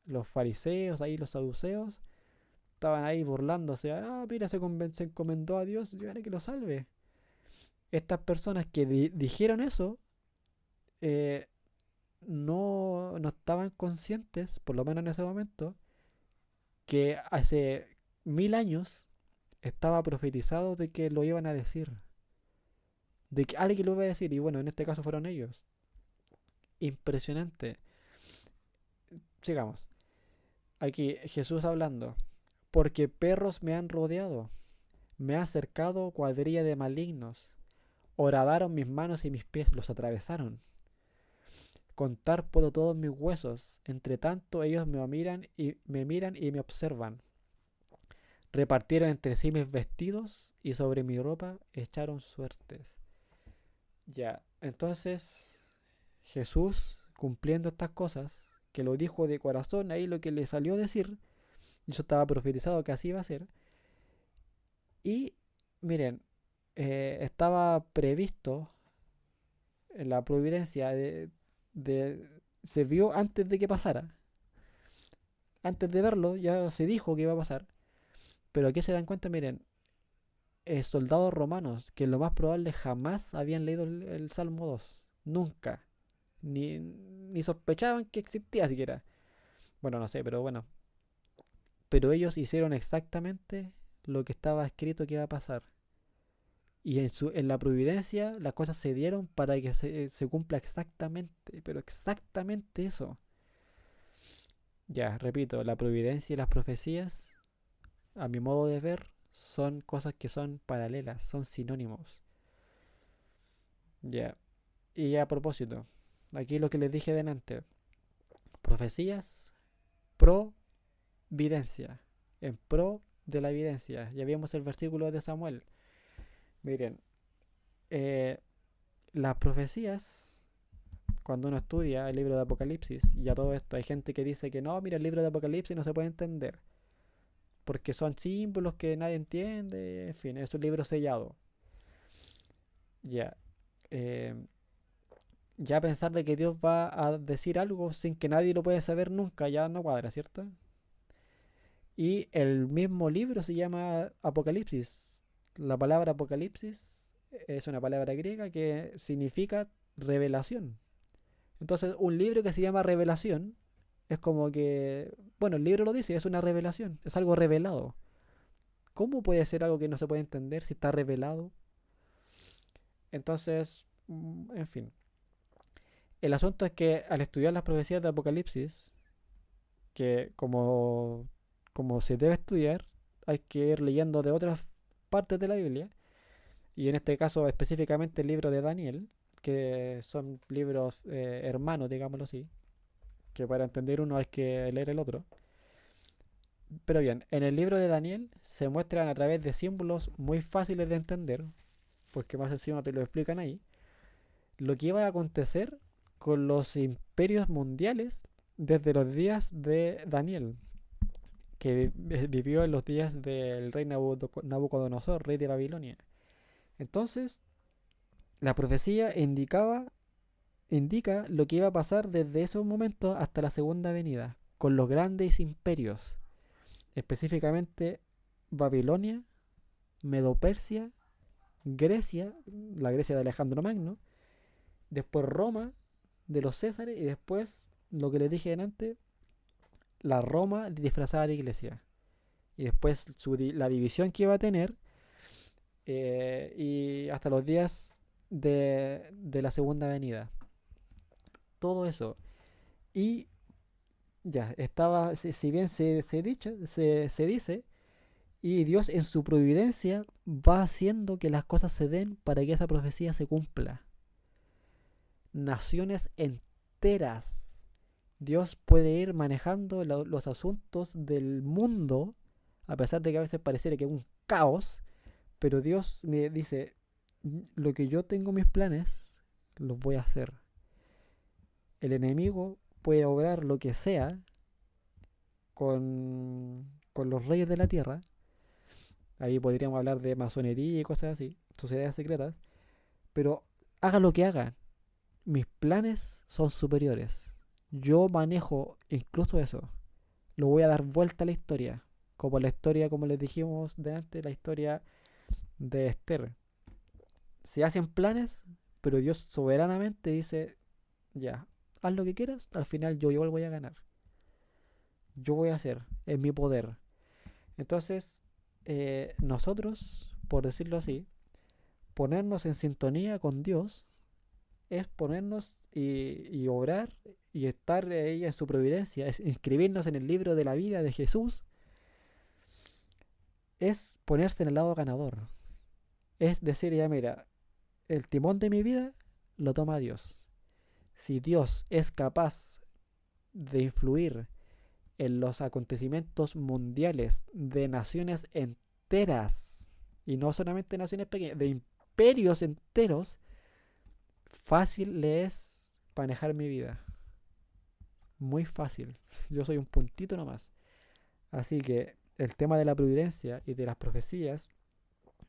los fariseos, ahí los saduceos, estaban ahí burlándose. Ah, mira, se encomendó a Dios, yo haré que lo salve. Estas personas que dijeron eso, eh, no estaban conscientes, por lo menos en ese momento, que hace 1000 años estaba profetizado de que lo iban a decir. De que alguien lo iba a decir, y bueno, en este caso fueron ellos. Impresionante. Sigamos. Aquí Jesús hablando. Porque perros me han rodeado, me ha cercado cuadrilla de malignos. Horadaron mis manos y mis pies, los atravesaron. Contar puedo todos mis huesos. Entre tanto ellos miran y me observan. Repartieron entre sí mis vestidos y sobre mi ropa echaron suertes. Ya, entonces Jesús, cumpliendo estas cosas, que lo dijo de corazón, ahí lo que le salió a decir, y eso estaba profetizado que así iba a ser. Y miren, estaba previsto en la providencia se vio antes de que pasara. Antes de verlo ya se dijo que iba a pasar. Pero aquí se dan cuenta, miren, soldados romanos que lo más probable jamás habían leído el Salmo 2. Nunca. Ni sospechaban que existía siquiera. Bueno, no sé, pero bueno. Pero ellos hicieron exactamente lo que estaba escrito que iba a pasar. Y en la providencia las cosas se dieron para que se cumpla exactamente, pero exactamente eso. Ya, repito, la providencia y las profecías, a mi modo de ver, son cosas que son paralelas, son sinónimos. Ya, y a propósito, aquí lo que les dije delante, profecías, providencia, en pro de la evidencia. Ya vimos el versículo de Samuel. Miren, eh, las profecías, cuando uno estudia el libro de Apocalipsis y a todo esto, hay gente que dice que no, mira, el libro de Apocalipsis no se puede entender porque son símbolos que nadie entiende, en fin, es un libro sellado. Ya, eh, ya pensar de que Dios va a decir algo sin que nadie lo puede saber nunca, ya no cuadra, ¿cierto? Y el mismo libro se llama Apocalipsis. La palabra Apocalipsis es una palabra griega que significa revelación. Entonces, un libro que se llama Revelación Es como que, bueno, el libro lo dice, es una revelación, es algo revelado. ¿Cómo puede ser algo que no se puede entender si está revelado? Entonces, en fin. El asunto es que al estudiar las profecías de Apocalipsis, que como se debe estudiar, hay que ir leyendo de otras partes de la Biblia, y en este caso específicamente el libro de Daniel, que son libros hermanos, digámoslo así, que para entender uno hay que leer el otro. Pero bien, en el libro de Daniel se muestran a través de símbolos muy fáciles de entender, porque más encima te lo explican ahí, lo que iba a acontecer con los imperios mundiales desde los días de Daniel, que vivió en los días del rey Nabucodonosor, rey de Babilonia. Entonces, la profecía indica lo que iba a pasar desde esos momentos hasta la segunda venida, con los grandes imperios, específicamente Babilonia, Medo-Persia, Grecia, la Grecia de Alejandro Magno, después Roma, de los Césares, y después, lo que les dije antes, la Roma disfrazada de iglesia. Y después la división que iba a tener, y hasta los días de la segunda venida. Todo eso. Y ya, estaba, si bien se dice, y Dios en su providencia va haciendo que las cosas se den para que esa profecía se cumpla. Naciones enteras. Dios puede ir manejando los asuntos del mundo, a pesar de que a veces pareciera que es un caos, pero Dios me dice, lo que yo tengo mis planes, los voy a hacer. El enemigo puede obrar lo que sea con los reyes de la tierra. Ahí podríamos hablar de masonería y cosas así, sociedades secretas. Pero haga lo que haga, mis planes son superiores. Yo manejo incluso eso. Lo voy a dar vuelta a la historia. Como la historia, como les dijimos de antes, la historia de Esther. Se hacen planes, pero Dios soberanamente dice, ya, haz lo que quieras, al final yo igual voy a ganar. Yo voy a hacer, es mi poder. Entonces, nosotros, por decirlo así, ponernos en sintonía con Dios es ponernos y obrar y estar ahí en su providencia, es inscribirnos en el libro de la vida de Jesús, es ponerse en el lado ganador. Es decir, ya mira, el timón de mi vida lo toma Dios. Si Dios es capaz de influir en los acontecimientos mundiales de naciones enteras, y no solamente naciones pequeñas, de imperios enteros, fácil le es manejar mi vida. Muy fácil. Yo soy un puntito nomás. Así que el tema de la providencia y de las profecías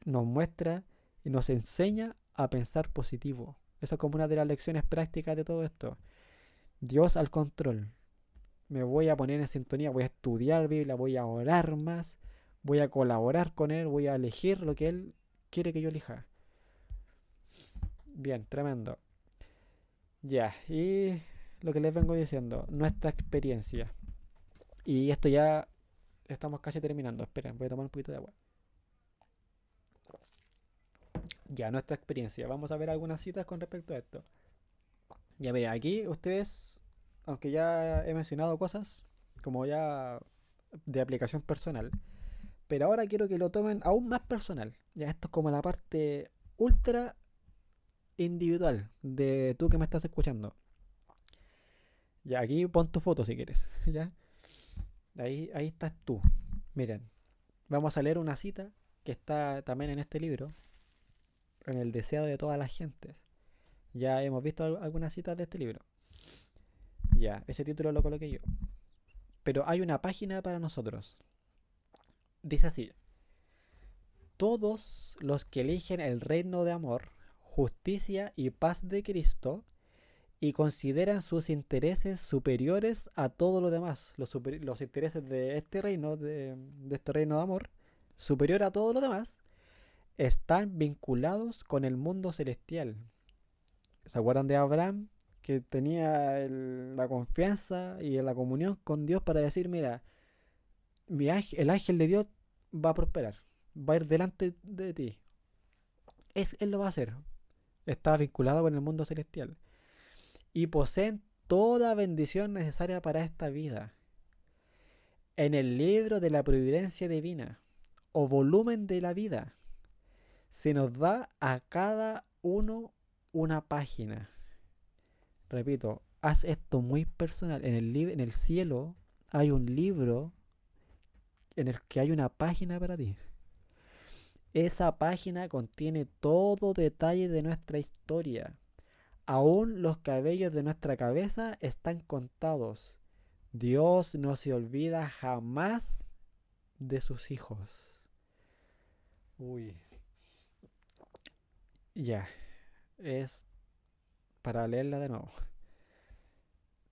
nos muestra y nos enseña a pensar positivo. Eso es como una de las lecciones prácticas de todo esto. Dios al control. Me voy a poner en sintonía, voy a estudiar Biblia, voy a orar más, voy a colaborar con Él, voy a elegir lo que Él quiere que yo elija. Bien, tremendo. Ya, y lo que les vengo diciendo, nuestra experiencia. Y esto ya estamos casi terminando. Esperen, voy a tomar un poquito de agua. Ya, nuestra experiencia. Vamos a ver algunas citas con respecto a esto. Ya, mira, aquí ustedes, aunque ya he mencionado cosas, como ya de aplicación personal, pero ahora quiero que lo tomen aún más personal. Ya, esto es como la parte ultra individual de tú que me estás escuchando. Ya, aquí pon tu foto si quieres. Ya, ahí estás tú. Miren, vamos a leer una cita que está también en este libro, en el deseo de todas las gentes. Ya hemos visto algunas citas de este libro. Ya, ese título lo coloqué yo. Pero hay una página para nosotros. Dice así: todos los que eligen el reino de amor, justicia y paz de Cristo y consideran sus intereses superiores a todo lo demás, los intereses de este reino, de este reino de amor, superior a todo lo demás, están vinculados con el mundo celestial. ¿Se acuerdan de Abraham que tenía la confianza y la comunión con Dios para decir, mira, el ángel de Dios va a prosperar, va a ir delante de ti. Él lo va a hacer. Está vinculado con el mundo celestial. Y poseen toda bendición necesaria para esta vida. En el libro de la providencia divina, o volumen de la vida, se nos da a cada uno una página. Repito, haz esto muy personal. En el cielo hay un libro en el que hay una página para ti. Esa página contiene todo detalle de nuestra historia. Aún los cabellos de nuestra cabeza están contados. Dios no se olvida jamás de sus hijos. Uy. Ya, es para leerla de nuevo.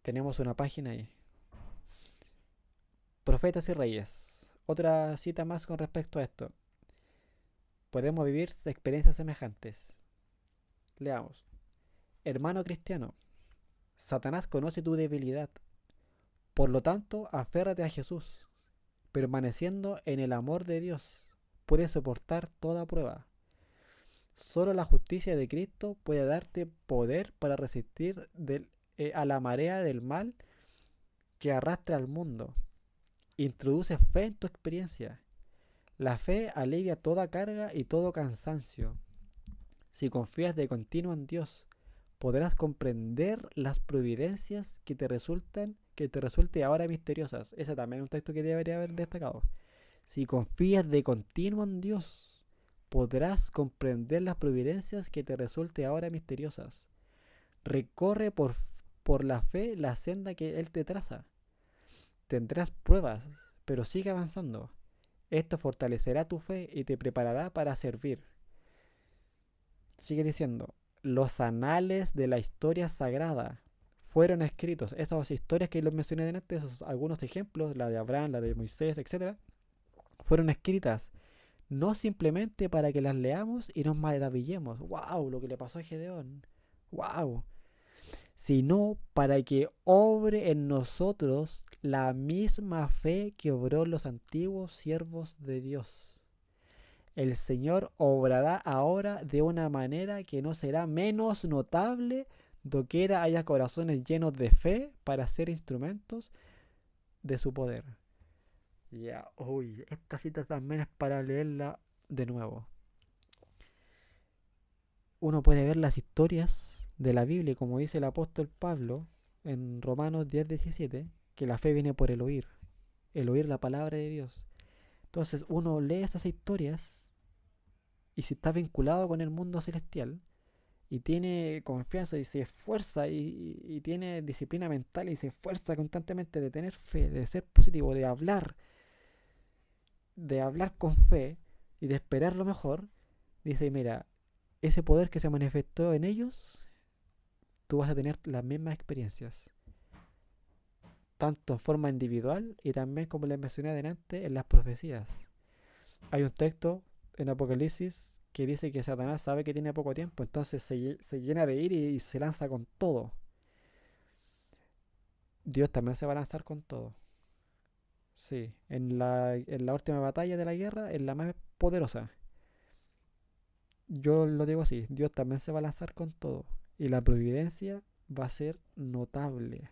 Tenemos una página ahí. Profetas y reyes. Otra cita más con respecto a esto. Podemos vivir experiencias semejantes. Leamos. Hermano cristiano, Satanás conoce tu debilidad. Por lo tanto, aférrate a Jesús. Permaneciendo en el amor de Dios, puedes soportar toda prueba. Solo la justicia de Cristo puede darte poder para resistir a la marea del mal que arrastra al mundo. Introduce fe en tu experiencia. La fe alivia toda carga y todo cansancio. Si confías de continuo en Dios, podrás comprender las providencias que te resulte ahora misteriosas. Ese también es un texto que debería haber destacado. Si confías de continuo en Dios, podrás comprender las providencias que te resulte ahora misteriosas. Recorre por la fe la senda que Él te traza. Tendrás pruebas, pero sigue avanzando. Esto fortalecerá tu fe y te preparará para servir. Sigue diciendo, los anales de la historia sagrada fueron escritos. Esas historias que les mencioné antes, esos algunos ejemplos, la de Abraham, la de Moisés, etcétera, fueron escritas no simplemente para que las leamos y nos maravillemos. ¡Wow! Lo que le pasó a Gedeón. ¡Wow! Sino para que obre en nosotros la misma fe que obró los antiguos siervos de Dios. El Señor obrará ahora de una manera que no será menos notable doquiera haya corazones llenos de fe para ser instrumentos de su poder. Ya, uy, esta cita también es para leerla de nuevo. Uno puede ver las historias de la Biblia, como dice el apóstol Pablo en Romanos 10:17, que la fe viene por el oír la palabra de Dios. Entonces uno lee esas historias y si está vinculado con el mundo celestial y tiene confianza y se esfuerza y tiene disciplina mental y se esfuerza constantemente de tener fe, de ser positivo, de hablar con fe y de esperar lo mejor, dice, mira, ese poder que se manifestó en ellos, tú vas a tener las mismas experiencias, tanto en forma individual y también, como les mencioné adelante, en las profecías. Hay un texto en Apocalipsis que dice que Satanás sabe que tiene poco tiempo, entonces se llena de ira y se lanza con todo. Dios también se va a lanzar con todo. Sí, en la última batalla de la guerra, en la más poderosa. Yo lo digo así, Dios también se va a lanzar con todo. Y la providencia va a ser notable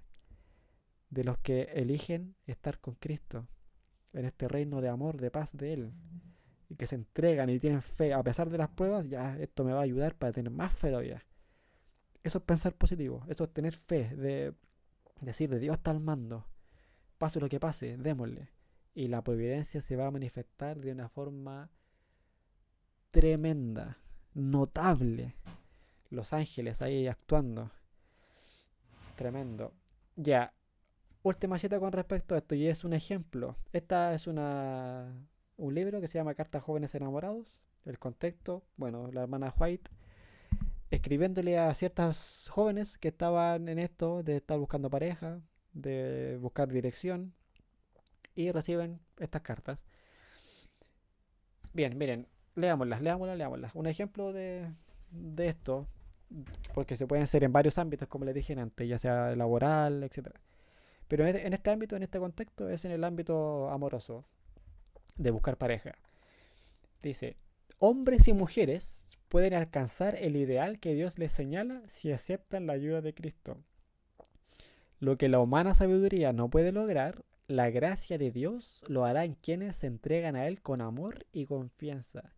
de los que eligen estar con Cristo en este reino de amor, de paz de Él. Y que se entregan y tienen fe, a pesar de las pruebas, ya esto me va a ayudar para tener más fe todavía. Eso es pensar positivo, eso es tener fe, de decir, de Dios está al mando, pase lo que pase, démosle. Y la providencia se va a manifestar de una forma tremenda, notable. Los ángeles ahí actuando, tremendo. Ya, última cita con respecto a esto, y es un ejemplo. Esta es un libro que se llama Cartas Jóvenes Enamorados. El contexto, bueno, la hermana White escribiéndole a ciertas jóvenes que estaban en esto de estar buscando pareja, de buscar dirección, y reciben estas cartas. Bien, miren, leámoslas. Un ejemplo de esto. porque se pueden ser en varios ámbitos, como les dije antes, ya sea laboral, etcétera. Pero en este ámbito, en este contexto, es en el ámbito amoroso, de buscar pareja. Dice, hombres y mujeres pueden alcanzar el ideal que Dios les señala si aceptan la ayuda de Cristo. Lo que la humana sabiduría no puede lograr, la gracia de Dios lo hará en quienes se entregan a Él con amor y confianza.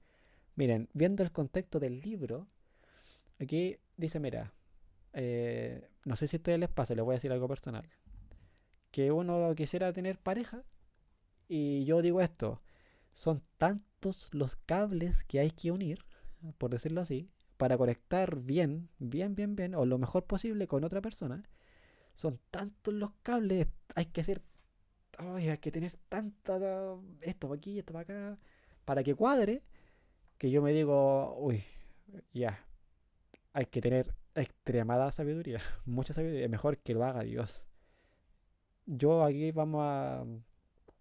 Miren, viendo el contexto del libro, aquí dice, mira, no sé si a ustedes les pasa, les voy a decir algo personal, que uno quisiera tener pareja y yo digo esto, son tantos los cables que hay que unir, por decirlo así, para conectar bien, o lo mejor posible con otra persona. Son tantos los cables, hay que hacer, ay, hay que tener tanta, esto para aquí, esto para acá, para que cuadre, que yo me digo, uy, ya, hay que tener extremada sabiduría, mucha sabiduría, mejor que lo haga Dios. Yo aquí vamos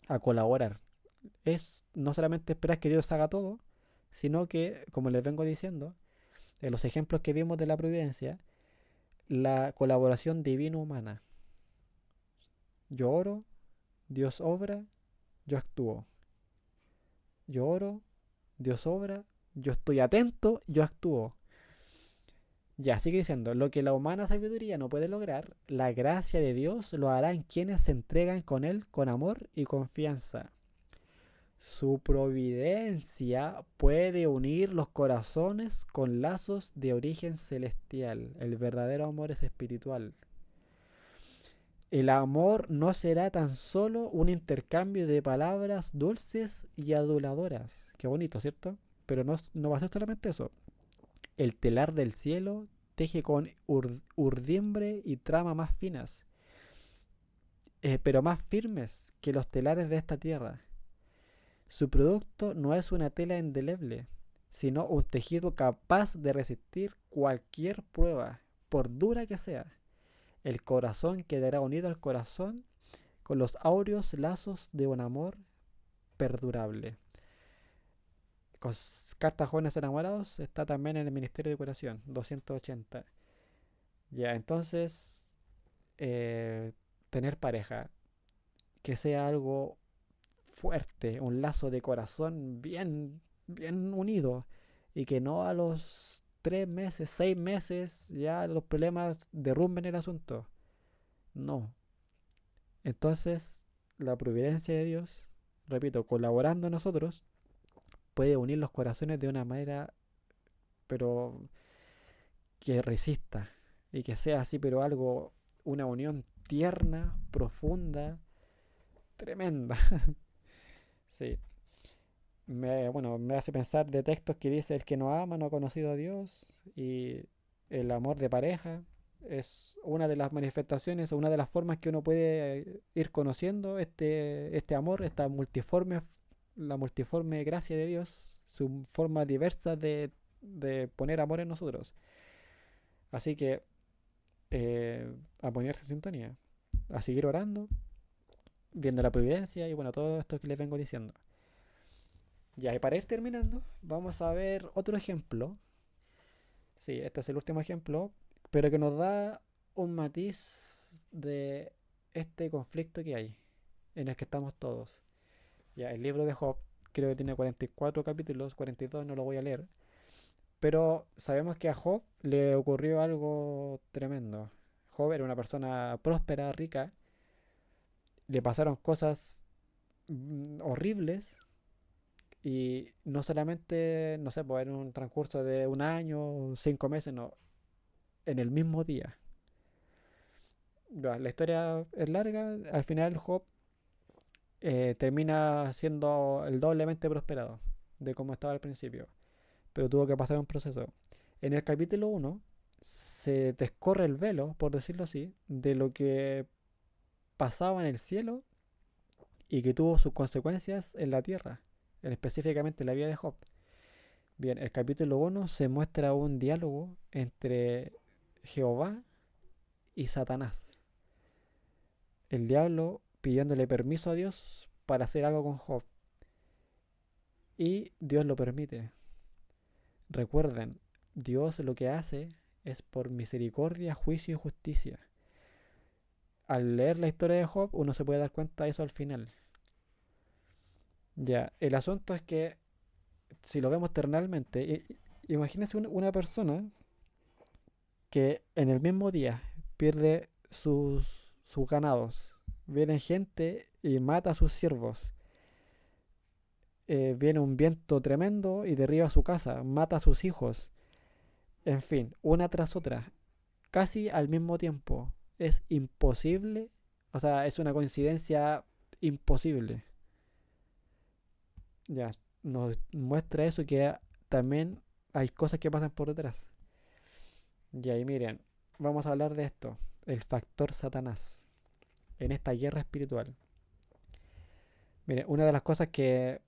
a colaborar. Es no solamente esperar que Dios haga todo, sino que, como les vengo diciendo, en los ejemplos que vimos de la providencia, la colaboración divino-humana. Yo oro, Dios obra, yo actúo. Yo oro, Dios obra, yo estoy atento, yo actúo. Ya, sigue diciendo, lo que la humana sabiduría no puede lograr, la gracia de Dios lo hará en quienes se entregan con Él con amor y confianza. Su providencia puede unir los corazones con lazos de origen celestial. El verdadero amor es espiritual. El amor no será tan solo un intercambio de palabras dulces y aduladoras. Qué bonito, ¿cierto? Pero no va a ser solamente eso. El telar del cielo teje con urdimbre y trama más finas, pero más firmes que los telares de esta tierra. Su producto no es una tela indeleble, sino un tejido capaz de resistir cualquier prueba, por dura que sea. El corazón quedará unido al corazón con los áureos lazos de un amor perdurable. Con Cartas Jóvenes Enamorados está también en el Ministerio de Curación, 280. Ya, entonces, eh, tener pareja, que sea algo fuerte, un lazo de corazón bien unido, y que no a los 3 meses, 6 meses, ya los problemas derrumben el asunto. No. Entonces, la providencia de Dios, repito, colaborando nosotros, puede unir los corazones de una manera, pero que resista y que sea así, pero algo, una unión tierna, profunda, tremenda. Sí. Bueno, me hace pensar de textos que dice el que no ama no ha conocido a Dios y el amor de pareja es una de las manifestaciones o una de las formas que uno puede ir conociendo este amor, la multiforme gracia de Dios, su forma diversa de poner amor en nosotros. Así que a ponerse en sintonía, a seguir orando, viendo la providencia y bueno, todo esto que les vengo diciendo. Ya, y para ir terminando, vamos a ver otro ejemplo. Sí, este es el último ejemplo, pero que nos da un matiz de este conflicto que hay, en el que estamos todos. Ya, el libro de Job creo que tiene 44 capítulos, 42 no lo voy a leer, pero sabemos que a Job le ocurrió algo tremendo. Job era una persona próspera, rica, le pasaron cosas horribles. Y no solamente, no sé, pues en un transcurso de un año, 5 meses, no, en el mismo día. La historia es larga, al final Job termina siendo el doblemente prosperado de como estaba al principio, pero tuvo que pasar un proceso. En el capítulo 1 se descorre el velo, por decirlo así, de lo que pasaba en el cielo y que tuvo sus consecuencias en la tierra, específicamente en la vida de Job. Bien, el capítulo 1 se muestra un diálogo entre Jehová y Satanás. El diablo pidiéndole permiso a Dios para hacer algo con Job. Y Dios lo permite. Recuerden, Dios lo que hace es por misericordia, juicio y justicia. Al leer la historia de Job, uno se puede dar cuenta de eso al final. Ya, el asunto es que si lo vemos terrenalmente, imagínense una persona que en el mismo día pierde sus ganados. Viene gente y mata a sus siervos. Viene un viento tremendo y derriba su casa, mata a sus hijos. En fin, una tras otra, casi al mismo tiempo. Es imposible, o sea, es una coincidencia imposible. Ya, nos muestra eso que también hay cosas que pasan por detrás. Ya, y miren, vamos a hablar de esto, el factor Satanás en esta guerra espiritual. Miren, una de las cosas que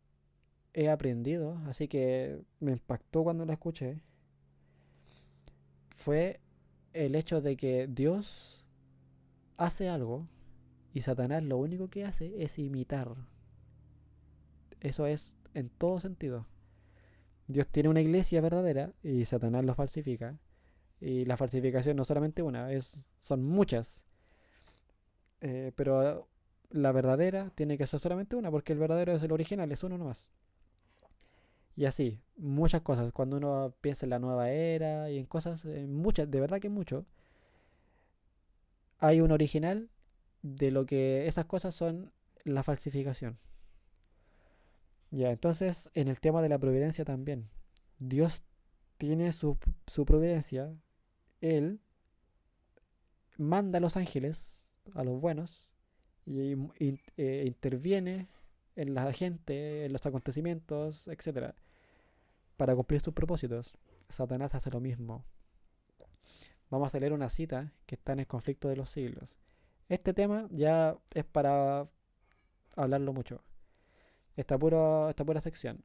he aprendido, así que me impactó cuando lo escuché, fue el hecho de que Dios hace algo y Satanás lo único que hace es imitar. Eso es en todo sentido. Dios tiene una iglesia verdadera y Satanás lo falsifica. Y la falsificación no solamente una, son muchas. Pero la verdadera tiene que ser solamente una, porque el verdadero es el original, es uno nomás. Y así, muchas cosas. Cuando uno piensa en la nueva era y en cosas, muchas, de verdad que mucho, hay un original de lo que esas cosas son la falsificación. Ya, entonces en el tema de la providencia también. Dios tiene su providencia. Él manda a los ángeles, a los buenos, y interviene en la gente, en los acontecimientos, etcétera, para cumplir sus propósitos. Satanás hace lo mismo. Vamos a leer una cita que está en el conflicto de los siglos. Este tema ya es para hablarlo mucho. Esta pura sección.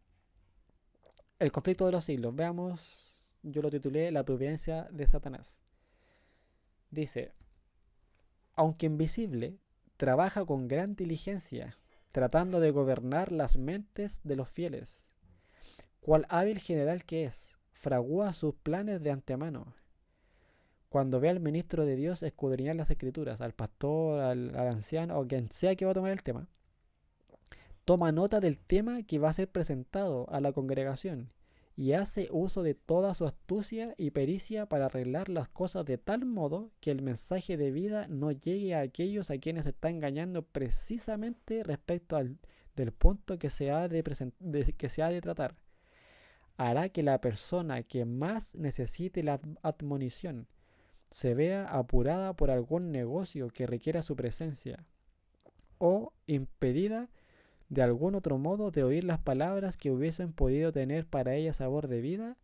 El conflicto de los siglos. Veamos, yo lo titulé La providencia de Satanás. Dice, aunque invisible, trabaja con gran diligencia, tratando de gobernar las mentes de los fieles. Cual hábil general que es, fragúa sus planes de antemano. Cuando ve al ministro de Dios escudriñar las escrituras, al pastor, al anciano o quien sea que va a tomar el tema, toma nota del tema que va a ser presentado a la congregación y hace uso de toda su astucia y pericia para arreglar las cosas de tal modo que el mensaje de vida no llegue a aquellos a quienes se está engañando precisamente respecto del punto que que se ha de tratar. Hará que la persona que más necesite la admonición se vea apurada por algún negocio que requiera su presencia o impedida de algún otro modo de oír las palabras que hubiesen podido tener para ella sabor de vida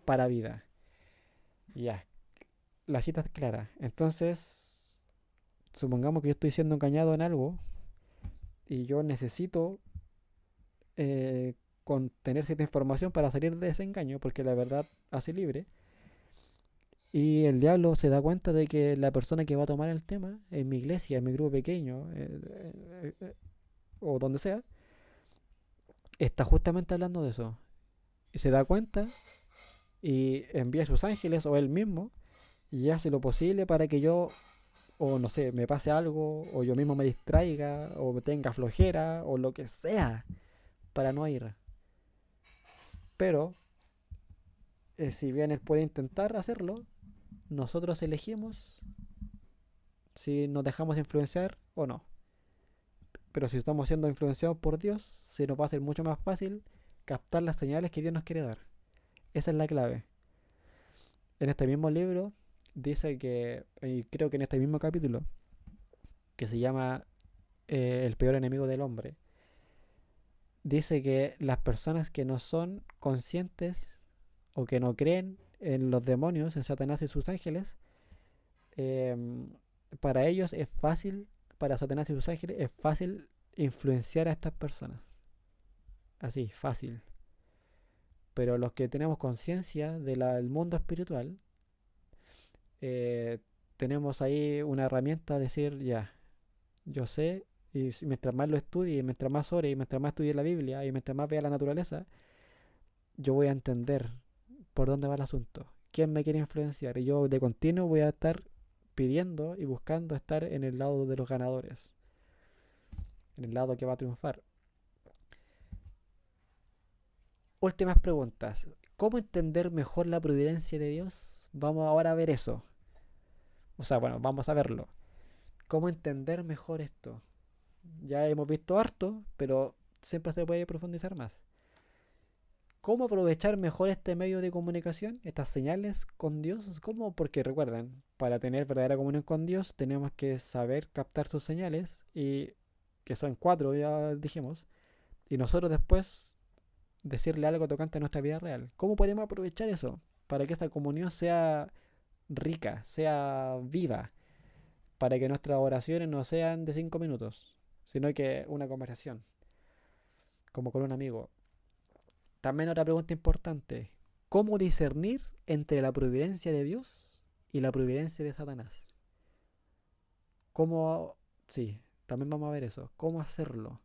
para vida. Ya, la cita es clara. Entonces, supongamos que yo estoy siendo engañado en algo y yo necesito tener cierta información para salir de ese engaño, porque la verdad hace libre. Y el diablo se da cuenta de que la persona que va a tomar el tema en mi iglesia, en mi grupo pequeño, o donde sea, está justamente hablando de eso. Y se da cuenta y envía a sus ángeles o él mismo y hace lo posible para que yo, o no sé, me pase algo, o yo mismo me distraiga, o tenga flojera, o lo que sea, para no ir. Pero, si bien él puede intentar hacerlo, nosotros elegimos si nos dejamos influenciar o no. Pero si estamos siendo influenciados por Dios, se nos va a hacer mucho más fácil captar las señales que Dios nos quiere dar. Esa es la clave. En este mismo libro dice que, y creo que en este mismo capítulo, que se llama El peor enemigo del hombre, dice que las personas que no son conscientes o que no creen en los demonios, en Satanás y sus ángeles, eh, para ellos es fácil, para Satanás y sus ángeles, es fácil influenciar a estas personas. Así, fácil. Pero los que tenemos conciencia del mundo espiritual, eh, tenemos ahí una herramienta de decir, ya, yo sé, y mientras más lo estudie, y mientras más ore, y mientras más estudie la Biblia, y mientras más vea la naturaleza, yo voy a entender por dónde va el asunto, quién me quiere influenciar. Y yo de continuo voy a estar pidiendo y buscando estar en el lado de los ganadores, en el lado que va a triunfar. Últimas preguntas. ¿Cómo entender mejor la providencia de Dios? Vamos ahora a ver eso. O sea, bueno, vamos a verlo. ¿Cómo entender mejor esto? Ya hemos visto harto, pero siempre se puede profundizar más. ¿Cómo aprovechar mejor este medio de comunicación, estas señales con Dios? ¿Cómo? Porque recuerden, para tener verdadera comunión con Dios tenemos que saber captar sus señales, y que son cuatro, ya dijimos, y nosotros después decirle algo tocante a nuestra vida real. ¿Cómo podemos aprovechar eso para que esta comunión sea rica, sea viva, para que nuestras oraciones no sean de 5 minutos, sino que una conversación, como con un amigo? También otra pregunta importante: ¿cómo discernir entre la providencia de Dios y la providencia de Satanás? ¿Cómo? Sí, también vamos a ver eso. ¿Cómo hacerlo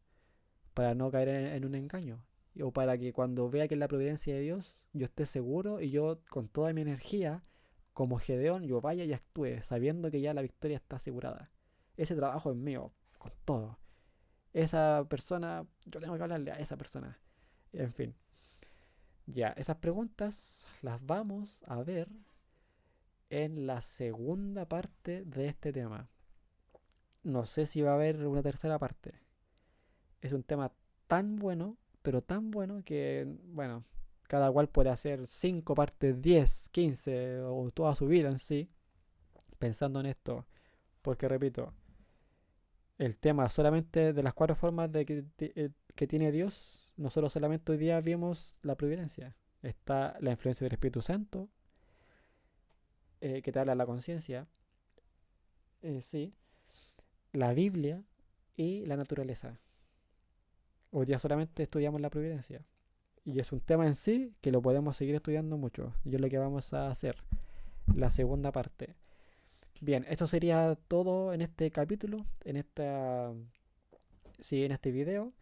para no caer en un engaño? O para que cuando vea que es la providencia de Dios, yo esté seguro y yo con toda mi energía, como Gedeón, yo vaya y actúe, sabiendo que ya la victoria está asegurada. Ese trabajo es mío, con todo. Esa persona, yo tengo que hablarle a esa persona. En fin, ya, esas preguntas las vamos a ver en la segunda parte de este tema. No sé si va a haber una tercera parte. Es un tema tan bueno, pero tan bueno que, bueno, cada cual puede hacer 5 partes, 10, 15 o toda su vida en sí, pensando en esto. Porque repito, el tema solamente de las cuatro formas que tiene Dios, nosotros solamente hoy día vimos la providencia. Está la influencia del Espíritu Santo, que te habla de la conciencia, sí, la Biblia y la naturaleza. Hoy día solamente estudiamos la providencia. Y es un tema en sí que lo podemos seguir estudiando mucho. Y es lo que vamos a hacer, la segunda parte. Bien, esto sería todo en este capítulo, sí, en este video.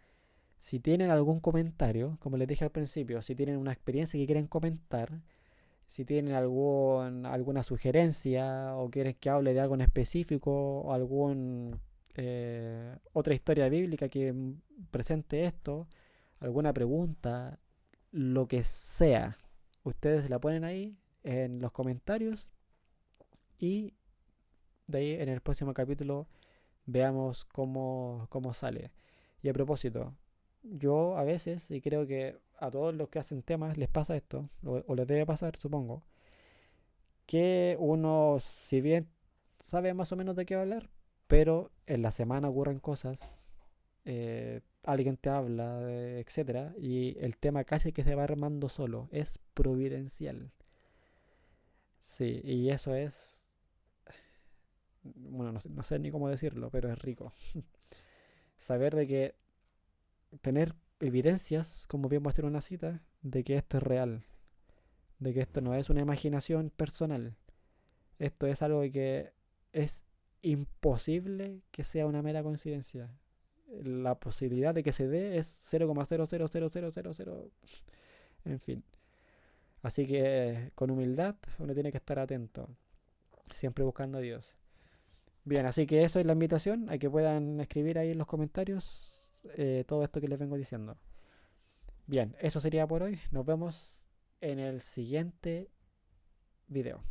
Si tienen algún comentario, como les dije al principio, si tienen una experiencia que quieren comentar, si tienen alguna sugerencia o quieren que hable de algo en específico o otra historia bíblica que presente esto, alguna pregunta, lo que sea, ustedes la ponen ahí en los comentarios, y de ahí en el próximo capítulo veamos cómo sale. Y a propósito, yo a veces, y creo que a todos los que hacen temas les pasa esto, o les debe pasar, supongo, que uno, si bien sabe más o menos de qué hablar, pero en la semana ocurren cosas, alguien te habla, etcétera, y el tema casi que se va armando solo. Es providencial. Sí, y eso es, bueno, no sé ni cómo decirlo, pero es rico. Saber de que tener evidencias, como bien muestra una cita, de que esto es real, de que esto no es una imaginación personal. Esto es algo que es imposible que sea una mera coincidencia. La posibilidad de que se dé es 0,0000000, en fin. Así que con humildad uno tiene que estar atento, siempre buscando a Dios. Bien, así que eso es la invitación a que puedan escribir ahí en los comentarios todo esto que les vengo diciendo. Bien, eso sería por hoy. Nos vemos en el siguiente video.